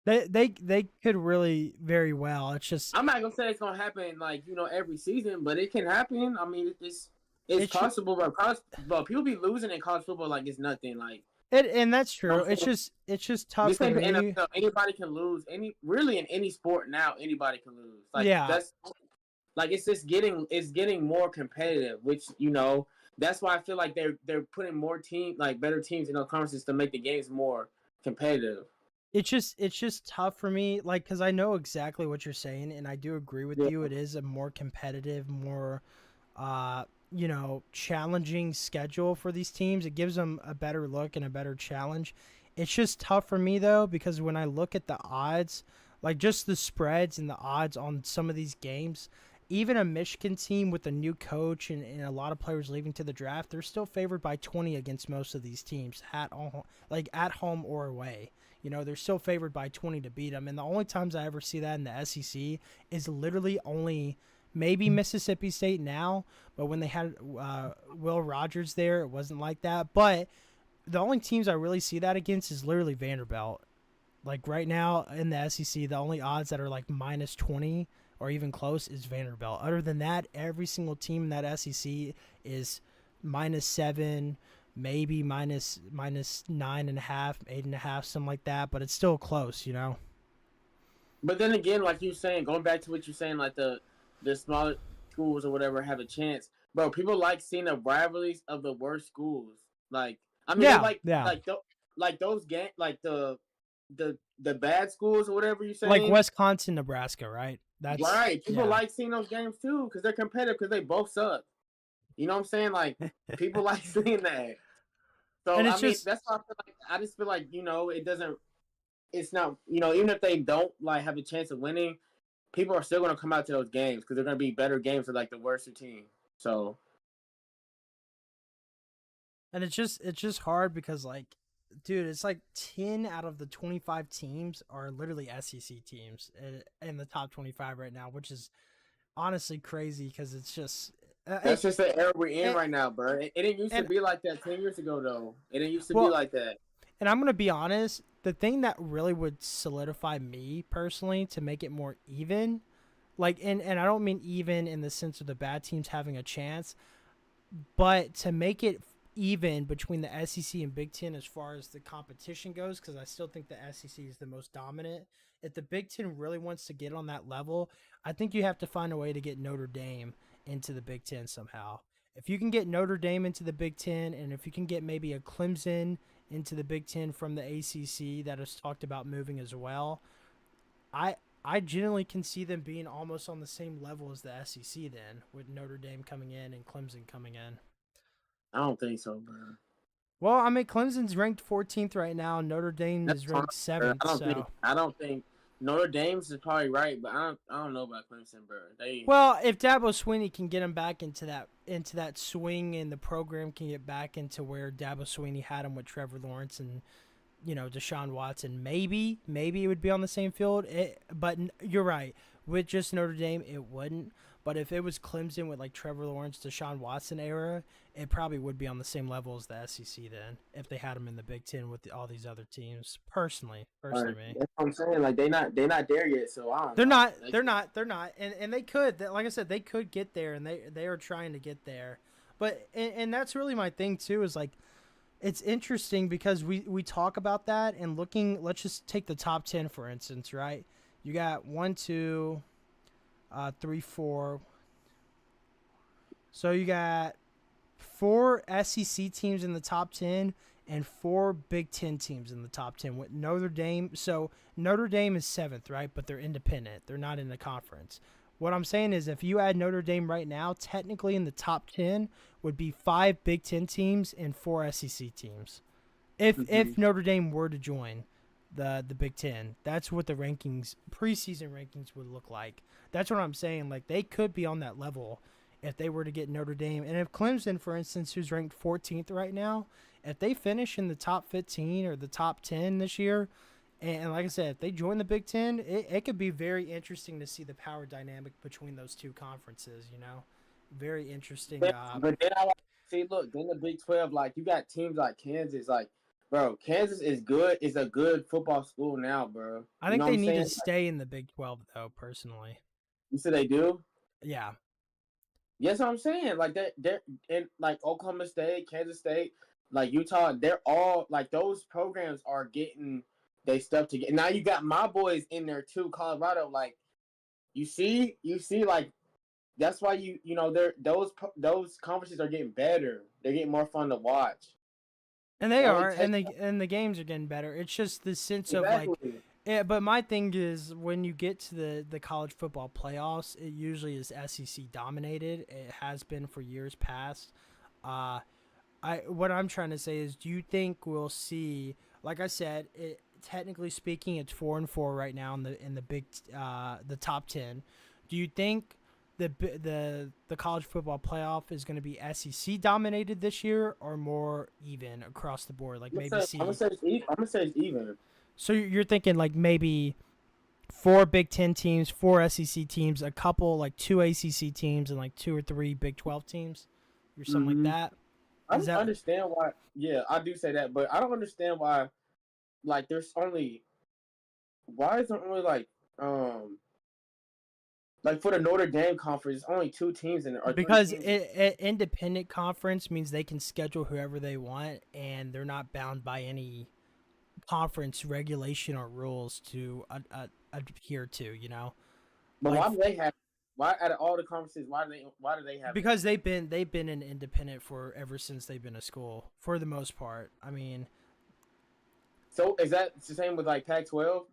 They could really very well. It's just I'm not gonna say it's gonna happen like every season, but it can happen. I mean, it's it's possible, but people be losing in college football like it's nothing. Like and that's true. I'm saying, It's just tough this for ain't the me. NFL. Anybody can lose. Really in any sport now, anybody can lose. Like Yeah, that's like it's getting more competitive, which that's why I feel like they're putting more better teams in those conferences to make the games more competitive. it's just tough for me, like because I know exactly what you're saying, and I do agree with Yeah. you. It is a more competitive, more challenging schedule for these teams. It gives them a better look and a better challenge. It's just tough for me though because when I look at the odds, like just the spreads and the odds on some of these games, even a Michigan team with a new coach and a lot of players leaving to the draft, they're still favored by 20 against most of these teams like at home or away. They're still favored by 20 to beat them. And the only times I ever see that in the SEC is literally only maybe Mississippi State now, but when they had Will Rogers there, it wasn't like that. But the only teams I really see that against is literally Vanderbilt. Like right now in the SEC, the only odds that are like minus 20 or even close is Vanderbilt. Other than that, every single team in that SEC is -7, maybe minus 9.5, 8.5, something like that. But it's still close. But then again, like you saying, going back to what you're saying, like the smaller schools or whatever have a chance. Bro, people like seeing the rivalries of the worst schools. Like, I mean, they Yeah, like yeah. like those like the bad schools or whatever you're Like saying. Wisconsin, Nebraska, right? That's Right. People yeah. like seeing those games too because they're competitive because they both suck. You know what I'm saying? Like, people like seeing that. So And I it's mean, just that's why I just feel like it doesn't. It's not even if they don't like have a chance of winning, people are still going to come out to those games because they're going to be better games for like the worst team. So And it's just hard because like, dude, it's like 10 out of the 25 teams are literally SEC teams in the top 25 right now, which is honestly crazy because it's just That's just the era we're in it, right now, bro. It didn't used to and be like that 10 years ago, though. It didn't used to be well, like that. and I'm gonna be honest, the thing that really would solidify me personally to make it more even, like, and I don't mean even in the sense of the bad teams having a chance, but to make it even between the SEC and Big Ten as far as the competition goes, because I still think the SEC is the most dominant. If the Big Ten really wants to get on that level, I think you have to find a way to get Notre Dame into the Big Ten somehow. If you can get Notre Dame into the Big Ten, and if you can get maybe a Clemson into the Big Ten from the ACC that has talked about moving as well, I I generally can see them being almost on the same level as the SEC then, with Notre Dame coming in and Clemson coming in. I don't think so, bro. Well, I mean, Clemson's ranked 14th right now. Notre Dame That's is fine, ranked bro. 7th. I don't think Notre Dame's is probably right, but I don't know about Clemson, bro. They Well, if Dabo Swinney can get him back into that swing, and the program can get back into where Dabo Swinney had him with Trevor Lawrence and Deshaun Watson, maybe it would be on the same field. But you're right. With just Notre Dame, it wouldn't. But if it was Clemson with like Trevor Lawrence, Deshaun Watson era, it probably would be on the same level as the SEC then. If they had him in the Big Ten with all these other teams, personally, are. me. That's what I'm saying. Like they not there yet, so I don't They're know. not. They're not. They're not. And they could. Like I said, they could get there, and they are trying to get there. But and that's really my thing too. Is like it's interesting because we talk about that and looking. Let's just take the top 10 for instance, right? You got one, two, three, four. So you got four SEC teams in the top 10 and four Big Ten teams in the top 10 with Notre Dame. So Notre Dame is seventh, right? But they're independent. They're not in the conference. What I'm saying is if you add Notre Dame right now, technically in the top 10 would be five Big Ten teams and four SEC teams. hmm If Notre Dame were to join the Big Ten, that's what the preseason rankings would look like. That's what I'm saying. Like they could be on that level if they were to get Notre Dame, and if Clemson, for instance, who's ranked 14th right now, if they finish in the top 15 or the top 10 this year, and like I said, if they join the Big Ten, it could be very interesting to see the power dynamic between those two conferences. Very interesting. But then I like see. Look, then the Big 12, like you got teams like Kansas, like bro, Kansas is good. Is a good football school now, bro. I You think know what they I'm need to saying? Like, stay in the Big 12 though. Personally, you said they do. yeah. Yes, I'm saying like they're in like Oklahoma State, Kansas State, like Utah. They're all like those programs are getting they stuff together. Now you got my boys in there too, Colorado. Like you see, like that's why they're those conferences are getting better. They're getting more fun to watch. And It they only are, takes and the games are getting better. It's just the sense of like, exactly. yeah. But my thing is, when you get to the college football playoffs, it usually is SEC dominated. It has been for years past. Uh, I what I'm trying to say is, do you think we'll see? Like I said, technically speaking, it's 4-4 right now in the top 10. Do you think the college football playoff is going to be SEC dominated this year, or more even across the board? Like maybe I'm gonna see. say it's even. I'm gonna say it's even. So you're thinking like maybe four Big Ten teams, four SEC teams, a couple like two ACC teams, and like two or three Big 12 teams, or something like hmm that. I Is don't that understand why. Yeah, I do say that, but I don't understand why. Like, there's only why is there only like for the Notre Dame conference, only two teams in there or three because teams. independent conference means they can schedule whoever they want, and they're not bound by any conference regulation or rules to adhere to. But Like why do they have? Why out of all the conferences? Why do they have it? because they've been an independent for ever since they've been a school for the most part. I mean, So is that the same with like Pac-12,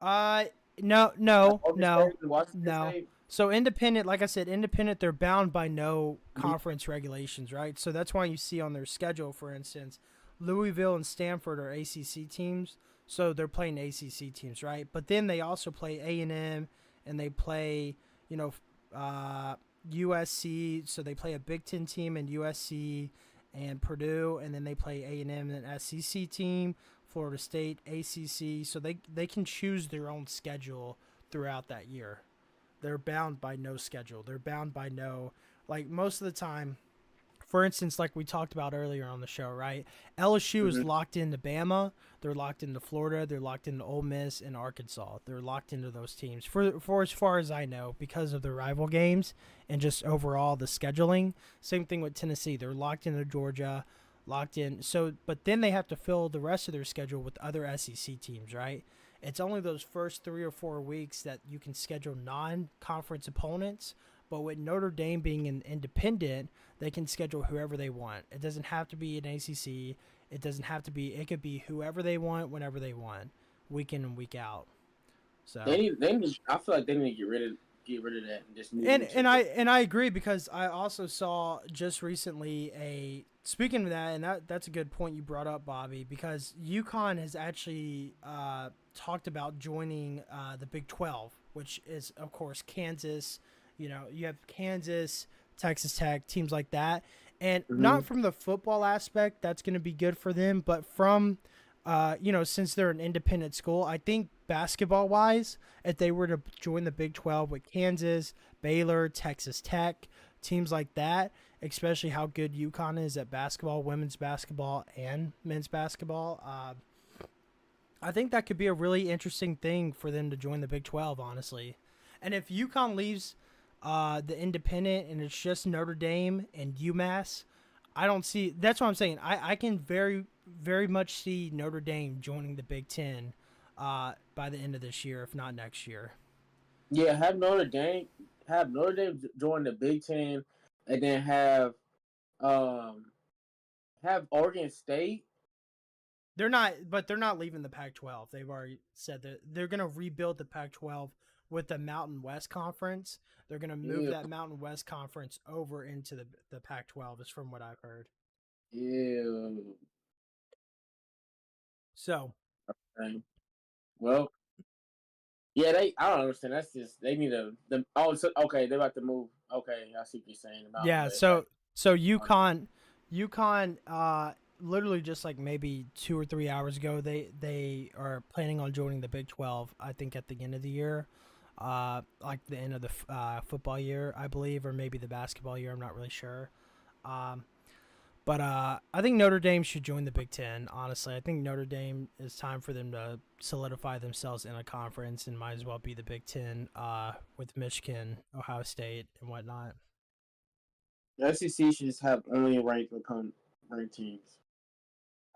uh, no, like no, Oregon no, State and Washington no. State? So independent, like I said, independent, they're bound by no conference regulations, right? So that's why you see on their schedule, for instance, Louisville and Stanford are ACC teams, so they're playing ACC teams, right? But then they also play A&M and they play, USC, so they play a Big Ten team in USC, and Purdue, and then they play A&M, an SEC team, Florida State, ACC. So they can choose their own schedule throughout that year. They're bound by no schedule. They're bound by no, like most of the time. For instance, like we talked about earlier on the show, right? LSU is Mhm. locked into Bama. They're locked into Florida. They're locked into Ole Miss and Arkansas. They're locked into those teams for as far as I know because of the rival games and just overall the scheduling. Same thing with Tennessee. They're locked into Georgia, locked in. So, but then they have to fill the rest of their schedule with other SEC teams, right? It's only those first 3 or 4 weeks that you can schedule non-conference opponents. But with Notre Dame being an independent, they can schedule whoever they want. It doesn't have to be an ACC. It doesn't have to be. It could be whoever they want, whenever they want, week in and week out. So I feel like they need to get rid of that and just move and into and the. I and I agree because I also saw just recently a speaking of that, and that's a good point you brought up, Bobby, because UConn has actually talked about joining the Big 12, which is of course Kansas. You know, you have Kansas, Texas Tech, teams like that, and not Mhm. from the football aspect, that's going to be good for them, but from since they're an independent school, I think basketball wise, if they were to join the Big 12 with Kansas, Baylor, Texas Tech, teams like that, especially how good UConn is at basketball, women's basketball, and men's basketball, I think that could be a really interesting thing for them to join the Big 12, honestly. And if UConn leaves the independent and it's just Notre Dame and UMass, I don't see. That's what I'm saying. I can very much see Notre Dame joining the Big Ten by the end of this year, if not next year. Yeah, have Notre Dame join the Big Ten, and then um have Oregon State. They're not leaving the Pac-12. They've already said that they're going to rebuild the Pac-12 with the Mountain West Conference. They're going to move Ew, that Mountain West Conference over into the Pac-12, is from what I've heard. ew. So Dang. Well, yeah, I don't understand. That's just they need so, okay, they're about to move. Okay, I see what you're saying. The Mountain yeah, West. so UConn, literally just like maybe 2 or 3 hours ago, they are planning on joining the Big 12. I think at the end of the year, like the end of the football year, I believe, or maybe the basketball year. I'm not really sure. Um, but I think Notre Dame should join the Big Ten. Honestly, I think Notre Dame is time for them to solidify themselves in a conference and might as well be the Big Ten with Michigan, Ohio State, and whatnot. The SEC should just have only ranked teams.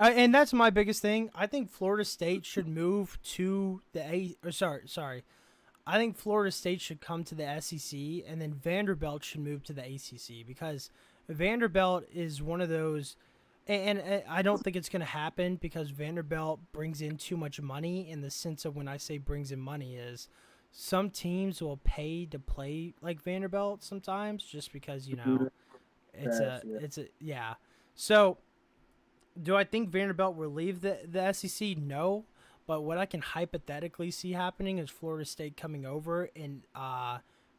And that's my biggest thing. I think Florida State should move to the A. Or sorry. I think Florida State should come to the SEC, and then Vanderbilt should move to the ACC because Vanderbilt is one of those. And I don't think it's going to happen because Vanderbilt brings in too much money. In the sense of when I say brings in money, is some teams will pay to play like Vanderbilt sometimes just because Mhm. Trash, yeah. it's a yeah. So do I think Vanderbilt will leave the SEC? No. But what I can hypothetically see happening is Florida State coming over and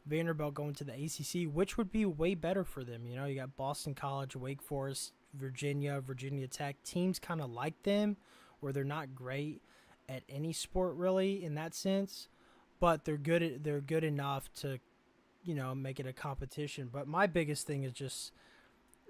Vanderbilt going to the ACC, which would be way better for them. You know, you got Boston College, Wake Forest, Virginia Tech. Teams kind of like them where they're not great at any sport really in that sense, but they're good enough to, make it a competition. But my biggest thing is just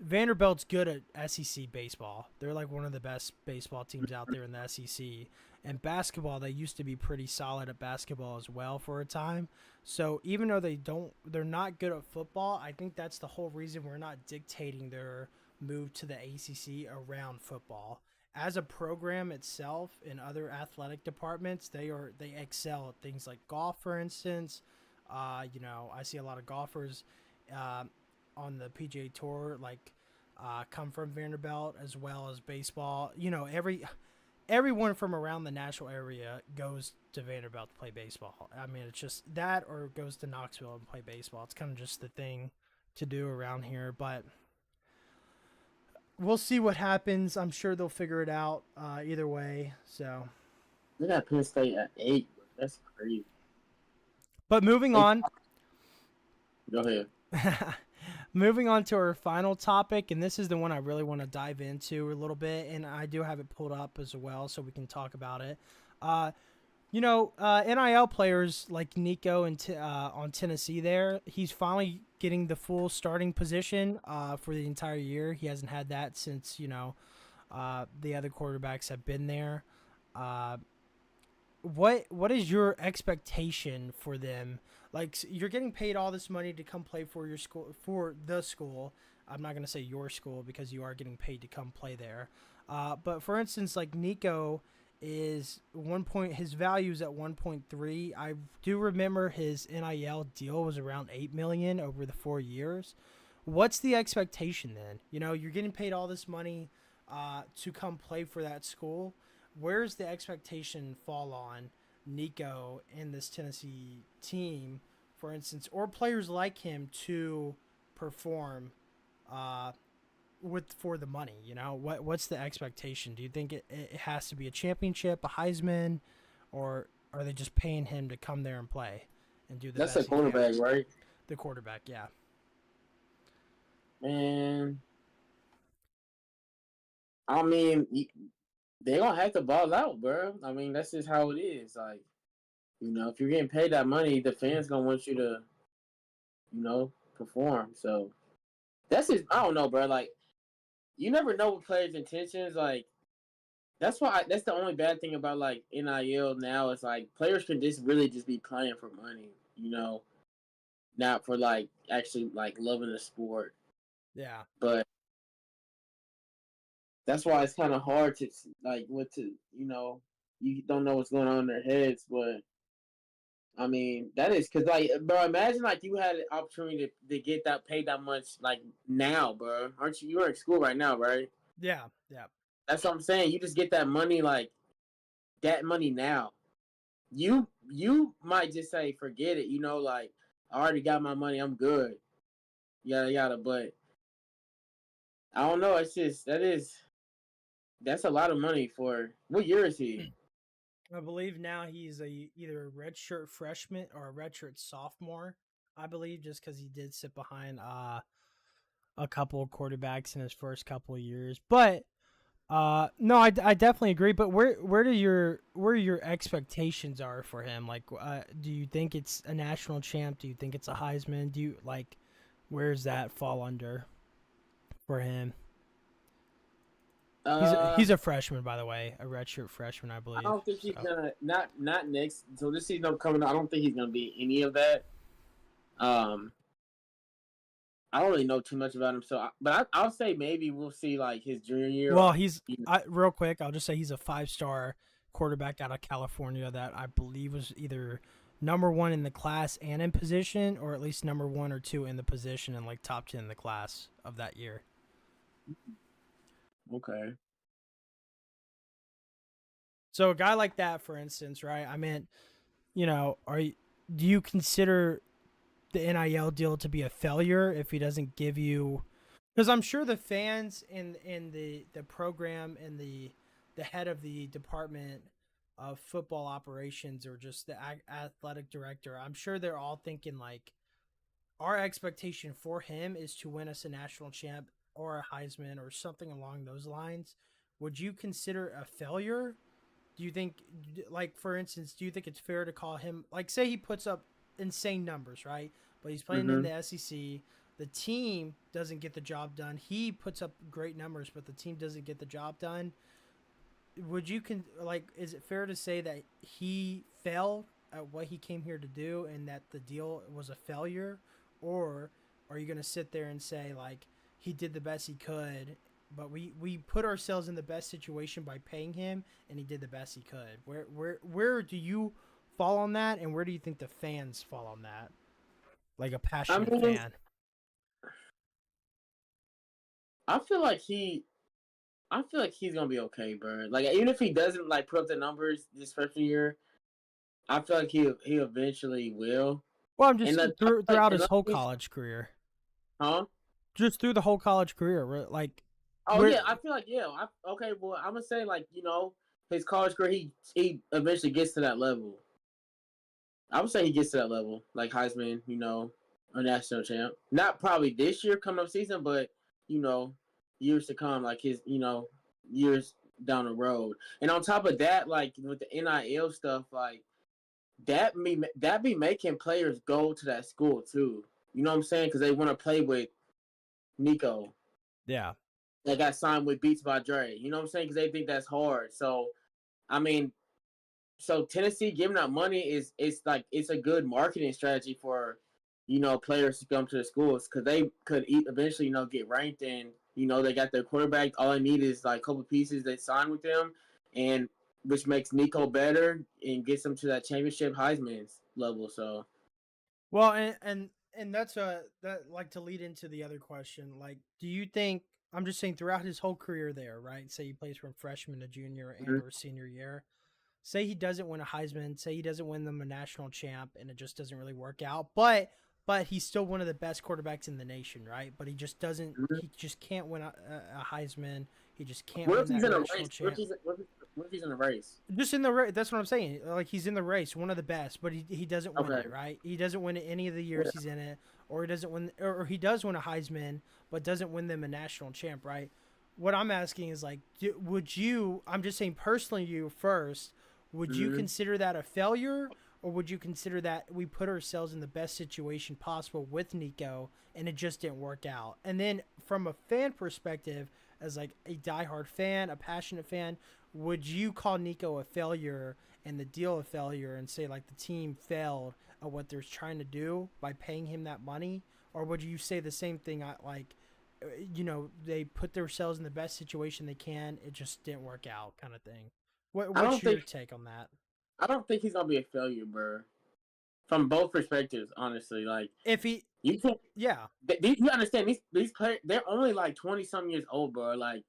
Vanderbilt's good at SEC baseball. They're like one of the best baseball teams out there in the SEC. And basketball, they used to be pretty solid at basketball as well for a time. So even though they're not good at football, I think that's the whole reason we're not dictating their move to the ACC around football. As a program itself in other athletic departments, they excel at things like golf, for instance. I see a lot of golfers uh, on the PGA Tour, like come from Vanderbilt, as well as baseball. Everyone from around the Nashville area goes to Vanderbilt to play baseball. I mean, it's just that, or goes to Knoxville and play baseball. It's kind of just the thing to do around here. But we'll see what happens. I'm sure they'll figure it out either way. So, They got Penn State at 8. That's crazy. but moving They, on. go ahead. Moving on to our final topic, and this is the one I really want to dive into a little bit, and I do have it pulled up as well, so we can talk about it. Uh, NIL players like Nico and on Tennessee, there, he's finally getting the full starting position for the entire year. He hasn't had that since the other quarterbacks have been there. Uh, what is your expectation for them? Like, you're getting paid all this money to come play for your school, for the school. I'm not gonna say your school because you are getting paid to come play there. But for instance, like Nico is 1 point. His value is at 1.3. I do remember his NIL deal was around 8 million over the 4 years. What's the expectation then? You're getting paid all this money to come play for that school. Where's the expectation fall on Nico and this Tennessee team, for instance, or players like him to perform uh, for the money? What's the expectation? Do you think it has to be a championship, a Heisman, or are they just paying him to come there and play and do the That's a best he can? quarterback, right? The quarterback, yeah. Man, I mean, they gonna have to ball out, bro. I mean, that's just how it is. Like, if you're getting paid that money, the fans gonna want you to, perform. So that's just, I don't know, bro. Like, you never know what players' intentions. Like, that's the only bad thing about like NIL now. Is like players can just really just be playing for money, not for like actually like loving the sport. Yeah. But that's why it's kind of hard to like what to you don't know what's going on in their heads. But I mean that is because like bro, imagine like you had an opportunity to get that paid that much like now, bro. Aren't you? You're in school right now, right? Yeah. Yeah. That's what I'm saying. You just get that money like that money now. You might just say forget it. Like I already got my money. I'm good. Yada yada. But I don't know. It's just that's a lot of money for what year is he? I believe now he's either a redshirt freshman or a redshirt sophomore. I believe just because he did sit behind a couple of quarterbacks in his first couple of years. But no, I definitely agree. But where your expectations are for him? Like, do you think it's a national champ? Do you think it's a Heisman? Do you like where's that fall under for him? Uh, He's a freshman, by the way, a redshirt freshman, I I believe. don't think he's So gonna not next. So this season coming, I don't think he's gonna be any of that. Um, I don't really know too much about him. So, but I'll say maybe we'll see like his junior year well, or. he's real quick. I'll just say he's a 5-star quarterback out of California that I believe was either number one in the class and in position, or at least number one or two in the position and like top 10 in the class of that year. Okay. So a guy like that, for instance, right? I mean, do you consider the NIL deal to be a failure if he doesn't give you? Because I'm sure the fans and the program and the head of the department of football operations or just the athletic director, I'm sure they're all thinking like our expectation for him is to win us a national champ or a Heisman or something along those lines. Would you consider a failure? Do you think, like, for instance, do you think it's fair to call him, like, say he puts up insane numbers, right? But he's playing in Mm-hmm. the SEC. The team doesn't get the job done. He puts up great numbers, but the team doesn't get the job done. Would you is it fair to say that he failed at what he came here to do and that the deal was a failure, or are you going to sit there and say like he did the best he could, but we put ourselves in the best situation by paying him and he did the best he could? Where do you fall on that, and where do you think the fans fall on that, like a I passionate mean, fan? I feel like he. I feel like he's gonna be okay, bro. Like even if he doesn't like put up the numbers this freshman year, I feel like he eventually will. Well, I'm And just like throughout his another whole thing, college career, huh? just through the whole college career, like Oh where. yeah, I feel like yeah. Okay, well I'm gonna say like his college career he eventually gets to that level. I would say he gets to that level like Heisman. a national champ. Not probably this year, coming up season, but you know, years to come, like his, years down the road. And on top of that, like with the NIL stuff, like that be making players go to that school too. You know what I'm saying? Because they want to play with Nico. Yeah. They got signed with Beats by Dre. You know what I'm saying? Because they think that's hard. So I mean, so Tennessee giving out money is it's like it's a good marketing strategy for players to come to the schools because they could eventually get ranked and they got their quarterback. All they need is like a couple pieces they sign with them, and which makes Nico better and gets them to that championship Heisman's level. So Well, and that's that like to lead into the other question. Like, do you think I'm just saying throughout his whole career there, right? Say he plays from freshman to junior and mhm. or senior year. Say he doesn't win a Heisman, say he doesn't win them a national champ, and it just doesn't really work out. But he's still one of the best quarterbacks in the nation, right? But he just doesn't. Mhm. He just can't win a Heisman. He just can't What win if he's that in a national race? What if champ. he's in a race? Just in the race. That's what I'm saying. Like he's in the race, one of the best, but he doesn't win Okay. it, right? He doesn't win it any of the Yeah. years he's in it, or he doesn't win, or he does win a Heisman, but doesn't win them a national champ, right? What I'm asking is like, would you? I'm just saying personally, you first. Would you Mm-hmm. consider that a failure, or would you consider that we put ourselves in the best situation possible with Nico and it just didn't work out? And then from a fan perspective, as like a diehard fan, a passionate fan, would you call Nico a failure and the deal a failure and say like the team failed at what they're trying to do by paying him that money, or would you say the same thing like they put themselves in the best situation they can, it just didn't work out kind of thing? I What's don't your think take on that? I don't think he's gonna be a failure, bro. From both perspectives, honestly. Like If he you can Yeah. you understand these players they're only like 20 some years old, bro. Like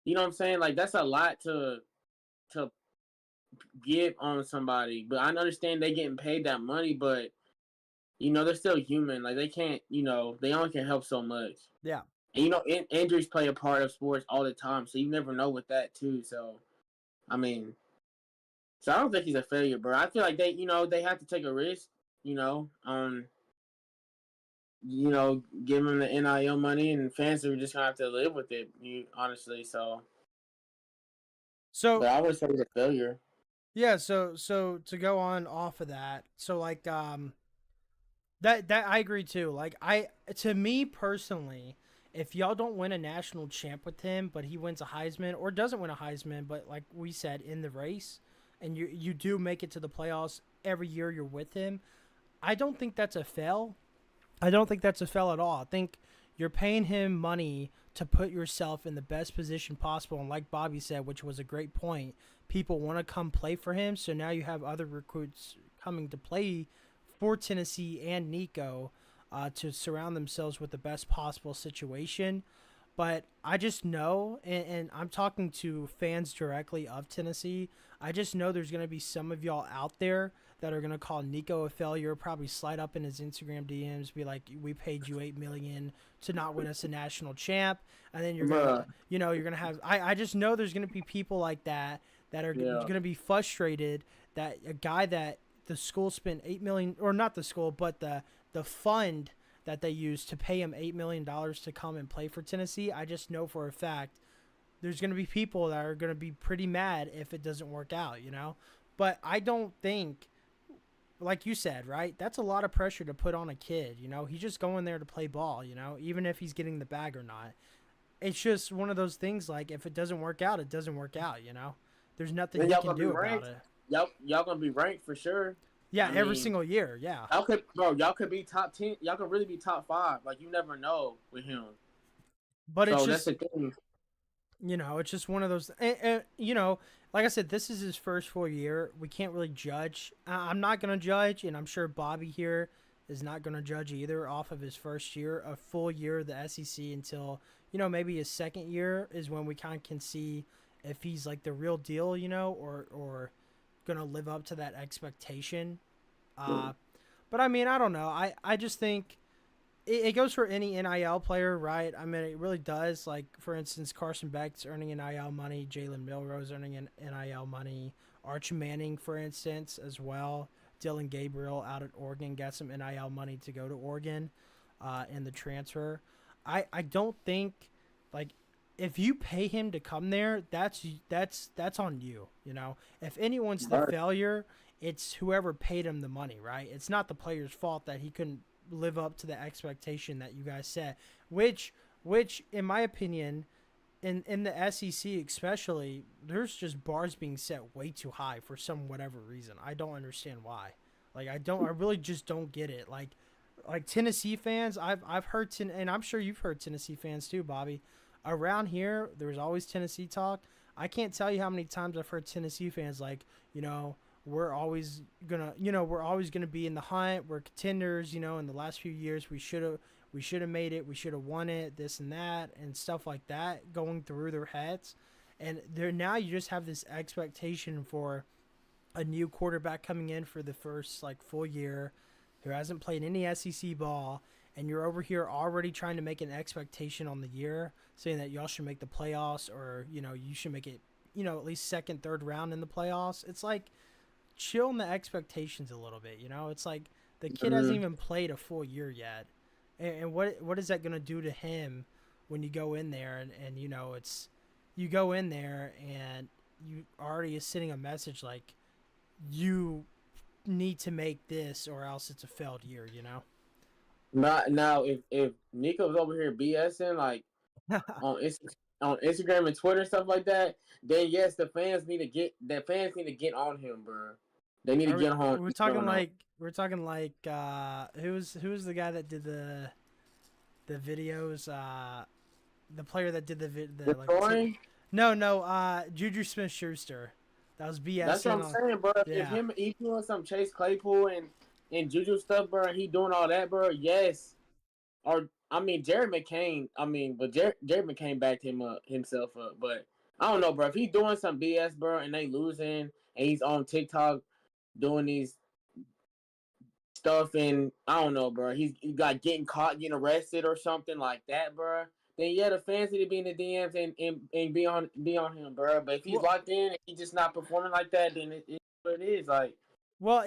you know what I'm saying? Like that's a lot to give on somebody. But I understand they getting paid that money, but they're still human. Like they can't, they only can help so much. Yeah. And injuries play a part of sports all the time, so you never know with that too. So I mean, so I don't think he's a failure, bro. I feel like they have to take a risk, give him the NIL money, and fans are just gonna have to live with it. Honestly, so. But So I would say he's a failure. yeah, so to go on off of that, so like that I agree too. Like to me personally, if y'all don't win a national champ with him, but he wins a Heisman or doesn't win a Heisman, but like we said in the race, and you do make it to the playoffs every year you're with him, I don't think that's a fail. I don't think that's a fail at all. I think you're paying him money to put yourself in the best position possible. And like Bobby said, which was a great point, people want to come play for him. So now you have other recruits coming to play for Tennessee and Nico to surround themselves with the best possible situation. But I just know, and I'm talking to fans directly of Tennessee, I just know there's going to be some of y'all out there that are going to call Nico a failure, probably slide up in his Instagram DMs, be like, we paid you $8 million to not win us a national champ. And then you're going to, Bruh. you're going to have, I just know there's going to be people like that that are going Yeah. to be frustrated that a guy that the school spent $8 million, or not the school, but the fund that they used to pay him $8 million to come and play for Tennessee. I just know for a fact there's going to be people that are going to be pretty mad if it doesn't work out. But I don't think, like you said, right? That's a lot of pressure to put on a kid. He's just going there to play ball. Even if he's getting the bag or not. It's just one of those things. Like if it doesn't work out, it doesn't work out. There's nothing Then he y'all can gonna be do about ranked. it. Y'all gonna be ranked for sure. Yeah, I every mean, single year. Yeah. y'all could be top 10. Y'all could really be top 5. Like you never know with him. But it's So that's just the thing. it's just one of those. Like I said, this is his first full year. We can't really judge. I'm not gonna judge, and I'm sure Bobby here is not gonna judge either off of his first year, a full year of the SEC until maybe his second year is when we kind of can see if he's like the real deal, or gonna live up to that expectation. Uh, but I mean, I don't know. I just think it goes for any NIL player, right? I mean, it really does. Like, for instance, Carson Beck's earning NIL money, Jalen Milrose earning NIL money, Arch Manning, for instance, as well. Dylan Gabriel out at Oregon, got some NIL money to go to Oregon, in the transfer. I don't think like if you pay him to come there, that's on you. You know, if anyone's the Right. failure, it's whoever paid him the money, right? It's not the player's fault that he couldn't live up to the expectation that you guys set, which in my opinion, in the SEC especially, there's just bars being set way too high for some whatever reason. I don't understand why. Like I really just don't get it. Like Tennessee fans, I've heard and I'm sure you've heard Tennessee fans too, Bobby. Around here, there's always Tennessee talk. I can't tell you how many times I've heard Tennessee fans like, we're always gonna be in the hunt. We're contenders. In the last few years, we should have made it. We should have won it. This and that and stuff like that going through their heads, and there now you just have this expectation for a new quarterback coming in for the first like full year, who hasn't played any SEC ball, and you're over here already trying to make an expectation on the year, saying that y'all should make the playoffs, or you should make it, at least second, third round in the playoffs. It's like chill on the expectations a little bit. It's like the kid hasn't Mhm. even played a full year yet, and what is that gonna do to him when you go in there and it's you go in there and you already is sending a message like you need to make this or else it's a failed year. Not now. If Nico's over here BSing like on on Instagram and Twitter and stuff like that, then yes, the fans need to get on him, bro. They need to Are we, get on we're Nico talking now. like who's the guy that did the videos, the player that did the like Destroying. no, Juju Smith-Schuster, that was That's what BSing I'm on. saying, bro. If Yeah. him he doing some Chase Claypool and Juju stuff, bro, and he doing all that, bro. Yes, or I mean Jared McCain. I mean, but Jared McCain backed him up himself up. But I don't know, bro. If he's doing some BS, bro, and they losing, and he's on TikTok doing these stuff, and I don't know, bro. He got getting caught, getting arrested, or something like that, bro. Then yeah, the fans need to be in the DMs and be on him, bro. But if he's Well, locked in and he's just not performing like that, then it's what it is. Like, well,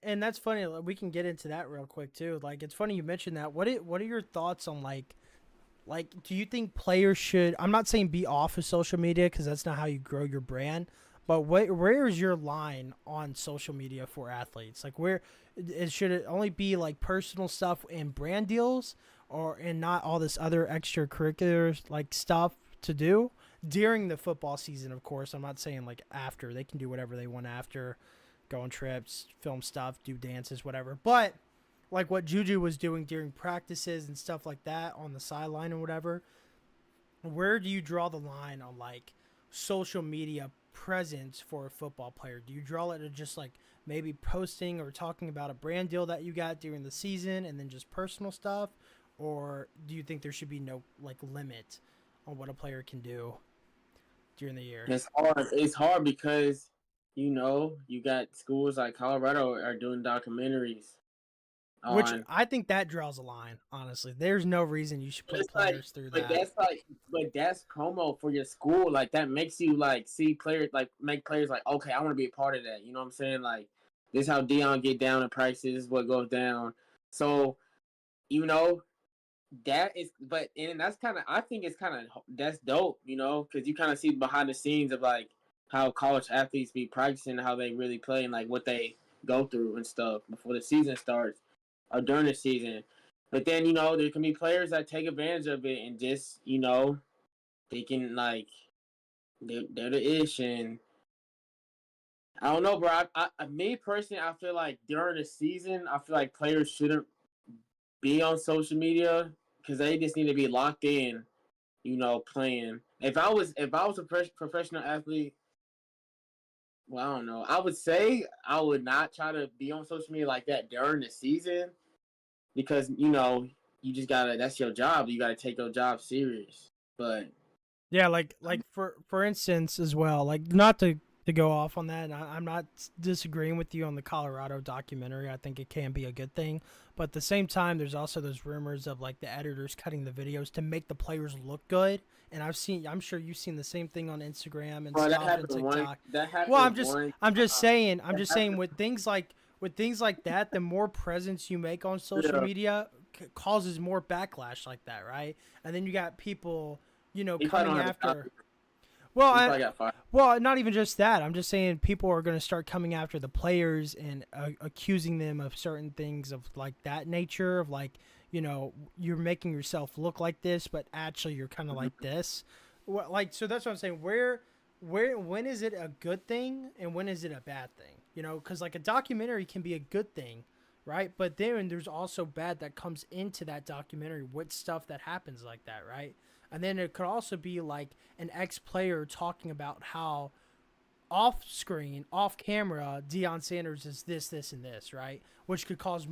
and that's funny. Like, we can get into that real quick too. Like, it's funny you mentioned that. What are your thoughts on like, do you think players should? I'm not saying be off of social media because that's not how you grow your brand. But where is your line on social media for athletes? Like, should it only be like personal stuff and brand deals, and not all this other extracurricular like stuff to do during the football season? Of course, I'm not saying like after. They can do whatever they want after, go on trips, film stuff, do dances, whatever. But like what Juju was doing during practices and stuff like that on the sideline and whatever, where do you draw the line on like social media presence for a football player? Do you draw it to just like maybe posting or talking about a brand deal that you got during the season and then just personal stuff? Or do you think there should be no like limit on what a player can do during the year? it's hard. It's hard because you got schools like Colorado are doing documentaries Which on. I think that draws a line, honestly. There's no reason you should put It's like, players through but that. that's like, but that's promo for your school. Like that makes you like see players, like make players like, okay, I want to be a part of that. You know what I'm saying? Like this is how Dion get down in practice. This is what goes down. So you know that is, but and that's kind of, I think it's kind of, that's dope. Because you kind of see behind the scenes of like how college athletes be practicing, how they really play, and like what they go through and stuff before the season starts or during the season. But then there can be players that take advantage of it and just they can like they're the ish, and I don't know, bro. Me personally, I feel like during the season, I feel like players shouldn't be on social media because they just need to be locked in, playing. If I was a professional athlete, well, I don't know. I would say I would not try to be on social media like that during the season because you just gotta. That's your job. You gotta take your job serious. But Yeah, like for instance as well, like not to go off on that. And I'm not disagreeing with you on the Colorado documentary. I think it can be a good thing, but at the same time, there's also those rumors of like the editors cutting the videos to make the players look good. And I'm sure you've seen the same thing on Instagram and bro, that stuff and happened one. TikTok. That Well, happened one I'm just time. saying, That happened. with with things like that, the more presence you make on social Yeah, media causes more backlash like that, right? And then you got people, he probably don't coming have a job. after. Well, He probably got fired. not even just that. I'm just saying people are going to start coming after the players and accusing them of certain things of like that nature of like, you're making yourself look like this, but actually you're kind of like this. Like, so that's what I'm saying. When is it a good thing and when is it a bad thing? Because like a documentary can be a good thing, right? But then there's also bad that comes into that documentary with stuff that happens like that, right? And then it could also be like an ex-player talking about how off screen, off camera, Deion Sanders is this, this, and this, right? Which could cause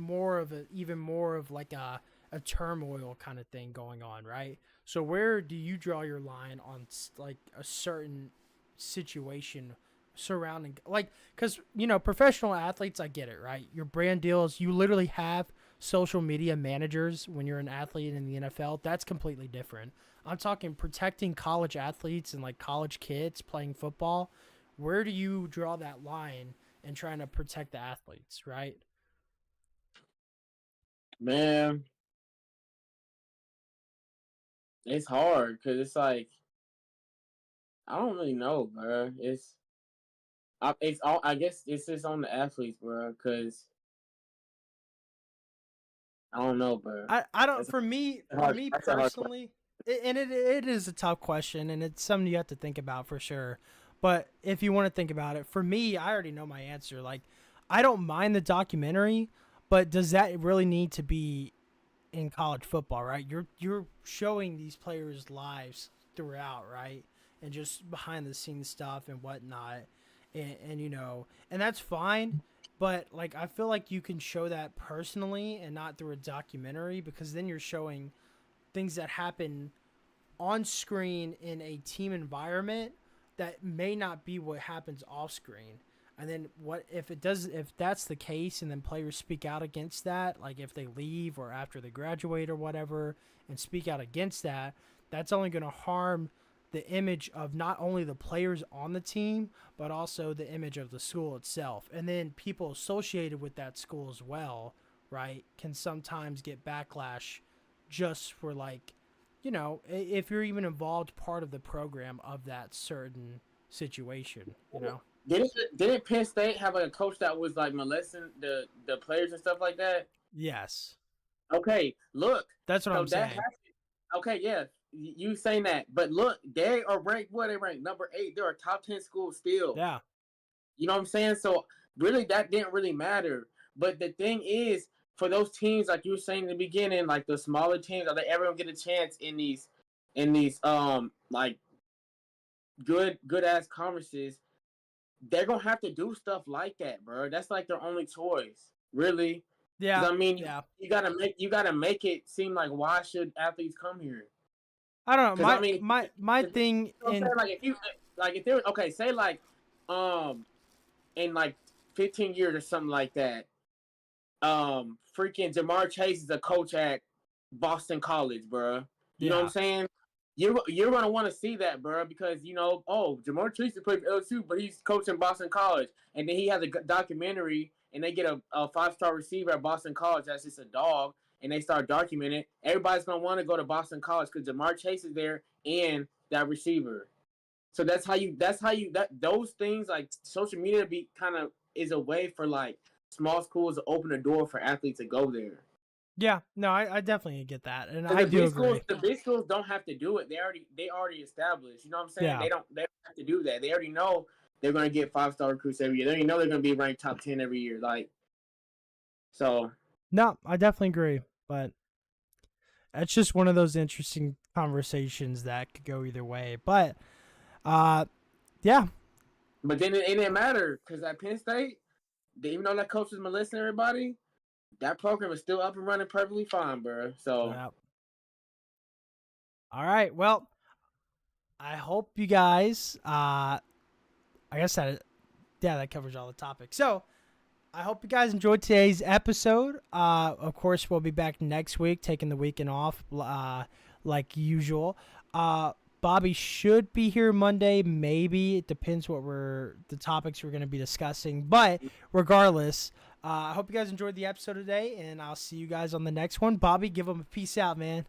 even more of like a turmoil kind of thing going on, right? So where do you draw your line on like a certain situation surrounding, like, because professional athletes, I get it, right? Your brand deals, you literally have social media managers when you're an athlete in the NFL. That's completely different. I'm talking protecting college athletes and like college kids playing football. Where do you draw that line in trying to protect the athletes, right? Man, it's hard because it's like I don't really know, bro. It's all. I guess it's just on the athletes, bro. Because I don't know, bro. I don't That's for me a for hard. me That's a hard question. personally, and it is a tough question and it's something you have to think about for sure. But if you want to think about it, for me, I already know my answer. Like, I don't mind the documentary, but does that really need to be in college football, right? You're showing these players' lives throughout, right? And just behind the scenes stuff and whatnot, and that's fine. But like, I feel like you can show that personally and not through a documentary because then you're showing things that happen on screen in a team environment that may not be what happens off screen. And then what if that's the case and then players speak out against that, like if they leave or after they graduate or whatever and speak out against that, that's only going to harm the image of not only the players on the team but also the image of the school itself. And then people associated with that school as well, right, can sometimes get backlash just for like, if you're even involved part of the program of that certain situation. Didn't Penn State have like a coach that was like molesting the players and stuff like that? Yes, Okay, look. that's what So I'm that saying. happened. Okay, yeah, you saying that, but look, they are ranked. What they ranked number 8. They're a top 10 school still. Yeah, You know what I'm saying? So really, that didn't really matter. But the thing is, for those teams, like you were saying in the beginning, like the smaller teams, are they ever gonna get a chance in these like good ass conferences? They're gonna have to do stuff like that, bro. That's like their only choice, really. yeah, Because I mean, yeah. you gotta make it seem like why should athletes come here? I don't know. Because I My mean, my my you know thing what I'm saying? in Like if there okay, say like um in like 15 years or something like that, freaking Jamar Chase is a coach at Boston College, bro. You know what I'm yeah, saying? You're gonna want to see that, bro, because oh, Jamar Chase played for LSU, but he's coaching Boston College, and then he has a documentary, and they get a 5-star receiver at Boston College that's just a dog, and they start documenting. Everybody's gonna want to go to Boston College because Jamar Chase is there and that receiver. So that those things like social media be kind of is a way for like small schools to open the door for athletes to go there. yeah. No, I definitely get that, and Because I the do big schools, agree. the big schools don't have to do it. They already established. You know what I'm saying? Yeah. They don't have to do that. They already know they're gonna get 5-star recruits every year. They already know they're gonna be ranked top 10 every year. Like so. No, I definitely agree, but it's just one of those interesting conversations that could go either way. But uh, yeah, But then it didn't matter because at Penn State, even though that coach was molesting everybody, that program is still up and running perfectly fine, bro. So yeah. All right. Well, I hope you guys. I guess that covers all the topics. So I hope you guys enjoyed today's episode. Of course, we'll be back next week, taking the weekend off, like usual. Bobby should be here Monday. Maybe it depends what the topics we're going to be discussing. But regardless, I hope you guys enjoyed the episode today, and I'll see you guys on the next one. Bobby, give them a peace out, man.